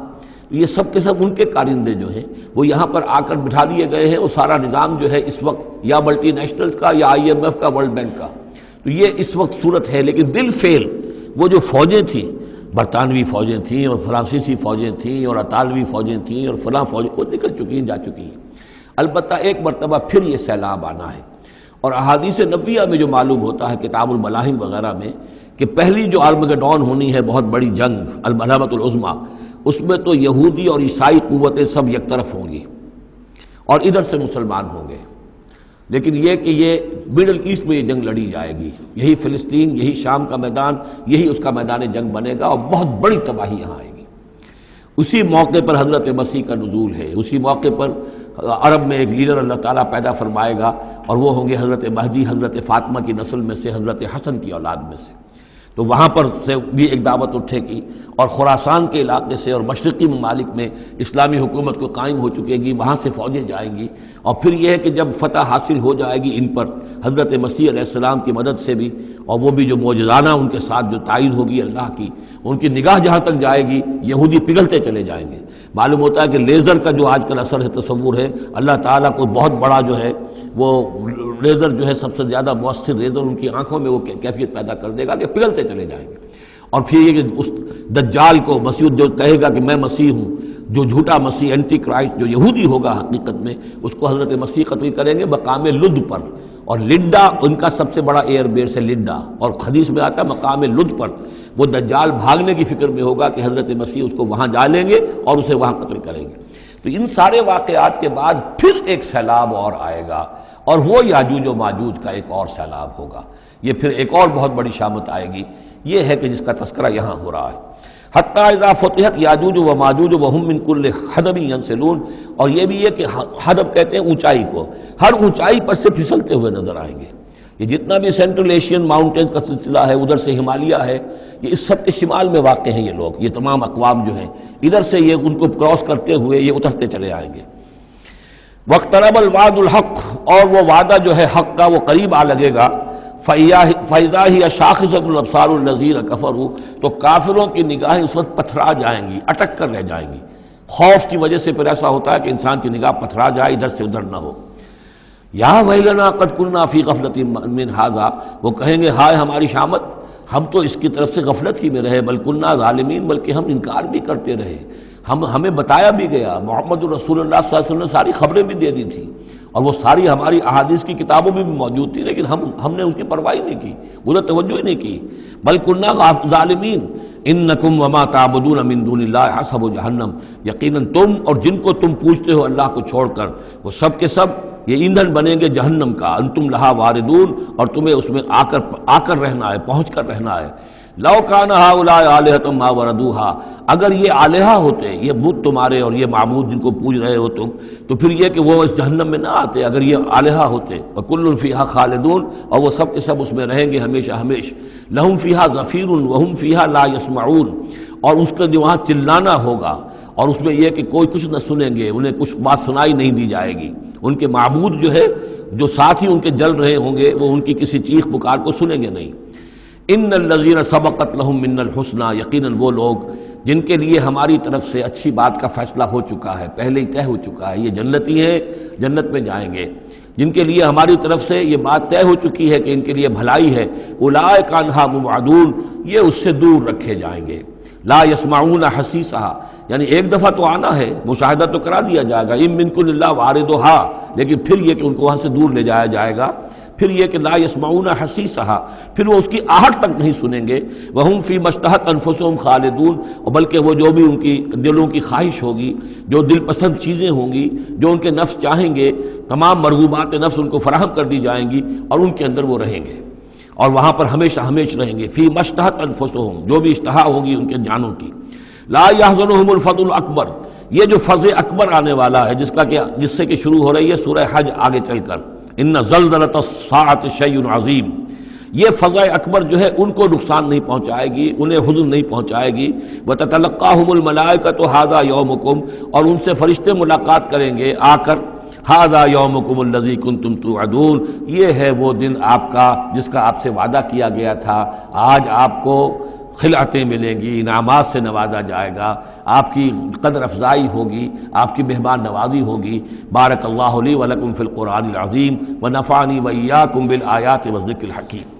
یہ سب کے سب ان کے کارندے جو ہیں وہ یہاں پر آ کر بٹھا دیے گئے ہیں، وہ سارا نظام جو ہے اس وقت یا ملٹی نیشنلز کا یا IMF کا، ورلڈ بینک کا، تو یہ اس وقت صورت ہے، لیکن بالفعل وہ جو فوجیں تھیں، برطانوی فوجیں تھیں اور فرانسیسی فوجیں تھیں اور اطالوی فوجیں تھیں اور فلاں فوجیں، وہ نکل چکی ہیں، جا چکی ہیں۔ البتہ ایک مرتبہ پھر یہ سیلاب آنا ہے، اور احادیث نبویہ میں جو معلوم ہوتا ہے کتاب الملاحم وغیرہ میں کہ پہلی جو آرمگڈون ہونی ہے، بہت بڑی جنگ الملحمۃ العظمیٰ، اس میں تو یہودی اور عیسائی قوتیں سب یک طرف ہوں گی اور ادھر سے مسلمان ہوں گے، لیکن یہ کہ یہ مڈل ایسٹ میں یہ جنگ لڑی جائے گی، یہی فلسطین، یہی شام کا میدان، یہی اس کا میدان جنگ بنے گا، اور بہت بڑی تباہی یہاں آئے گی۔ اسی موقع پر حضرت مسیح کا نزول ہے، اسی موقع پر عرب میں ایک لیڈر اللہ تعالیٰ پیدا فرمائے گا، اور وہ ہوں گے حضرت مہدی، حضرت فاطمہ کی نسل میں سے، حضرت حسن کی اولاد میں سے۔ تو وہاں پر سے بھی ایک دعوت اٹھے گی، اور خراسان کے علاقے سے اور مشرقی ممالک میں اسلامی حکومت کو قائم ہو چکے گی، وہاں سے فوجیں جائیں گی، اور پھر یہ ہے کہ جب فتح حاصل ہو جائے گی ان پر حضرت مسیح علیہ السلام کی مدد سے بھی، اور وہ بھی جو معجزانہ ان کے ساتھ جو تائید ہوگی اللہ کی، ان کی نگاہ جہاں تک جائے گی یہودی پگھلتے چلے جائیں گے۔ معلوم ہوتا ہے کہ لیزر کا جو آج کل اثر ہے، تصور ہے، اللہ تعالیٰ کو بہت بڑا جو ہے وہ لیزر جو ہے سب سے زیادہ مؤثر لیزر ان کی آنکھوں میں وہ کیفیت پیدا کر دے گا کہ پگھلتے چلے جائیں گے۔ اور پھر یہ کہ اس دجال کو مسیح جو کہے گا کہ میں مسیح ہوں، جو جھوٹا مسیح اینٹی کرائسٹ جو یہودی ہوگا حقیقت میں، اس کو حضرت مسیح قتل کریں گے مقام لد پر، اور لڈا ان کا سب سے بڑا ایئر بیس ہے لڈا، اور حدیث میں آتا ہے مقام لد پر وہ دجال بھاگنے کی فکر میں ہوگا کہ حضرت مسیح اس کو وہاں جا لیں گے اور اسے وہاں قتل کریں گے۔ تو ان سارے واقعات کے بعد پھر ایک سیلاب اور آئے گا، اور وہ یاجوج و ماجوج کا ایک اور سیلاب ہوگا، یہ پھر ایک اور بہت بڑی شامت آئے گی، یہ ہے کہ جس کا تذکرہ یہاں ہو رہا ہے۔ حتیٰ اذا فتحت یاجوج و ماجوج وہم من کل حدب ینسلون، اور یہ بھی ہے کہ حدب کہتے ہیں اونچائی کو، ہر اونچائی پر سے پھسلتے ہوئے نظر آئیں گے۔ یہ جتنا بھی سینٹرل ایشین ماؤنٹینز کا سلسلہ ہے، ادھر سے ہمالیہ ہے، یہ اس سب کے شمال میں واقع ہیں یہ لوگ، یہ تمام اقوام جو ہیں ادھر سے یہ ان کو کراس کرتے ہوئے یہ اترتے چلے آئیں گے۔ واقترب الوعد الحق، اور وہ وعدہ جو ہے حق کا وہ قریب آ لگے گا۔ فَإِذَا هِيَ شَاخِصَةُ الْأَبْصَارُ الَّذِينَ كَفَرُوا، تو کافروں کی نگاہیں اس وقت پتھرا جائیں گی، اٹک کر رہ جائیں گی۔ خوف کی وجہ سے پھر ایسا ہوتا ہے کہ انسان کی نگاہ پتھرا جائے، ادھر سے ادھر نہ ہو۔ یا ویلنا قد کنا فی غفلۃ من ھذا، وہ کہیں گے ہائے ہماری شامت، ہم تو اس کی طرف سے غفلت ہی میں رہے، بل کنا ظالمین، بلکہ ہم انکار بھی کرتے رہے، ہمیں بتایا بھی گیا، محمد رسول اللہ صلی اللہ علیہ وسلم نے ساری خبریں بھی دے دی تھی، اور وہ ساری ہماری احادیث کی کتابوں میں بھی موجود تھی، لیکن ہم نے اس کی پرواہ نہیں کی، ادھر توجہ ہی نہیں کی۔ بل کنا ظالمین انکم وما تعبدون من دون اللہ حسب جہنم، یقیناً تم اور جن کو تم پوجتے ہو اللہ کو چھوڑ کر، وہ سب کے سب یہ ایندھن بنیں گے جہنم کا، انتم لہا واردون، اور تمہیں اس میں آ کر رہنا ہے، پہنچ کر رہنا ہے۔ لو کان ہؤلاء آلہۃ ما وردوہا، اگر یہ آلہہ ہوتے، یہ بت تمہارے اور یہ معبود جن کو پوج رہے ہو تم، تو پھر یہ کہ وہ اس جہنم میں نہ آتے اگر یہ آلہہ ہوتے۔ وکل فیہا خالدون، اور وہ سب کے سب اس میں رہیں گے ہمیشہ ہمیش۔ لہم فیہا زفیر وہم فیہا لا یسمعون، اور اس کا جو وہاں چلانا ہوگا، اور اس میں یہ کہ کوئی کچھ نہ سنیں گے، انہیں کچھ بات سنائی نہیں دی جائے گی، ان کے معبود جو ہے جو ساتھ ہی ان کے جل رہے ہوں گے وہ ان کی کسی چیخ پکار کو سنیں گے نہیں۔ ان الذین سبقت لہم من الحسنی، یقیناً وہ لوگ جن کے لیے ہماری طرف سے اچھی بات کا فیصلہ ہو چکا ہے، پہلے ہی طے ہو چکا ہے، یہ جنتی ہیں، جنت میں جائیں گے، جن کے لیے ہماری طرف سے یہ بات طے ہو چکی ہے کہ ان کے لیے بھلائی ہے، اولئک عنہا مبعدون، یہ اس سے دور رکھے جائیں گے۔ لا یسمعون حسیسہا، یعنی ایک دفعہ تو آنا ہے، مشاہدہ تو کرا دیا جائے گا، ان منکم الا واردھا، لیکن پھر یہ کہ ان کو وہاں سے دور لے جایا جائے گا، پھر یہ کہ لا یسمعون حسیسہا، پھر وہ اس کی آہٹ تک نہیں سنیں گے، وہم فی ما اشتہت انفسہم خالدون، اور بلکہ وہ جو بھی ان کی دلوں کی خواہش ہوگی، جو دل پسند چیزیں ہوں گی، جو ان کے نفس چاہیں گے، تمام مرغوبات نفس ان کو فراہم کر دی جائیں گی، اور ان کے اندر وہ رہیں گے، اور وہاں پر ہمیشہ ہمیش رہیں گے۔ فی ما اشتہت انفسہم، جو بھی اشتہا ہوگی ان کے جانوں کی۔ لا یحزنہم الفزع الاکبر، یہ جو فزع اکبر آنے والا ہے جس سے کہ شروع ہو رہی ہے سورہ حج آگے چل کر، ان زلزلۃ الساعۃ شیء عظیم، یہ فزع اکبر جو ہے ان کو نقصان نہیں پہنچائے گی، انہیں حزن نہیں پہنچائے گی۔ وتتلقاہم الملائکۃ ھذا یومکم، اور ان سے فرشتے ملاقات کریں گے آ کر، ھذا یومکم الذی کنتم توعدون، یہ ہے وہ دن آپ کا جس کا آپ سے وعدہ کیا گیا تھا، آج آپ کو خلعتیں ملیں گی، انعامات سے نوازا جائے گا، آپ کی قدر افزائی ہوگی، آپ کی مہمان نوازی ہوگی۔ بارک اللہ لی ولکم فی القرآن العظیم ونفعنی وإیاکم بالآیات والذکر الحکیم۔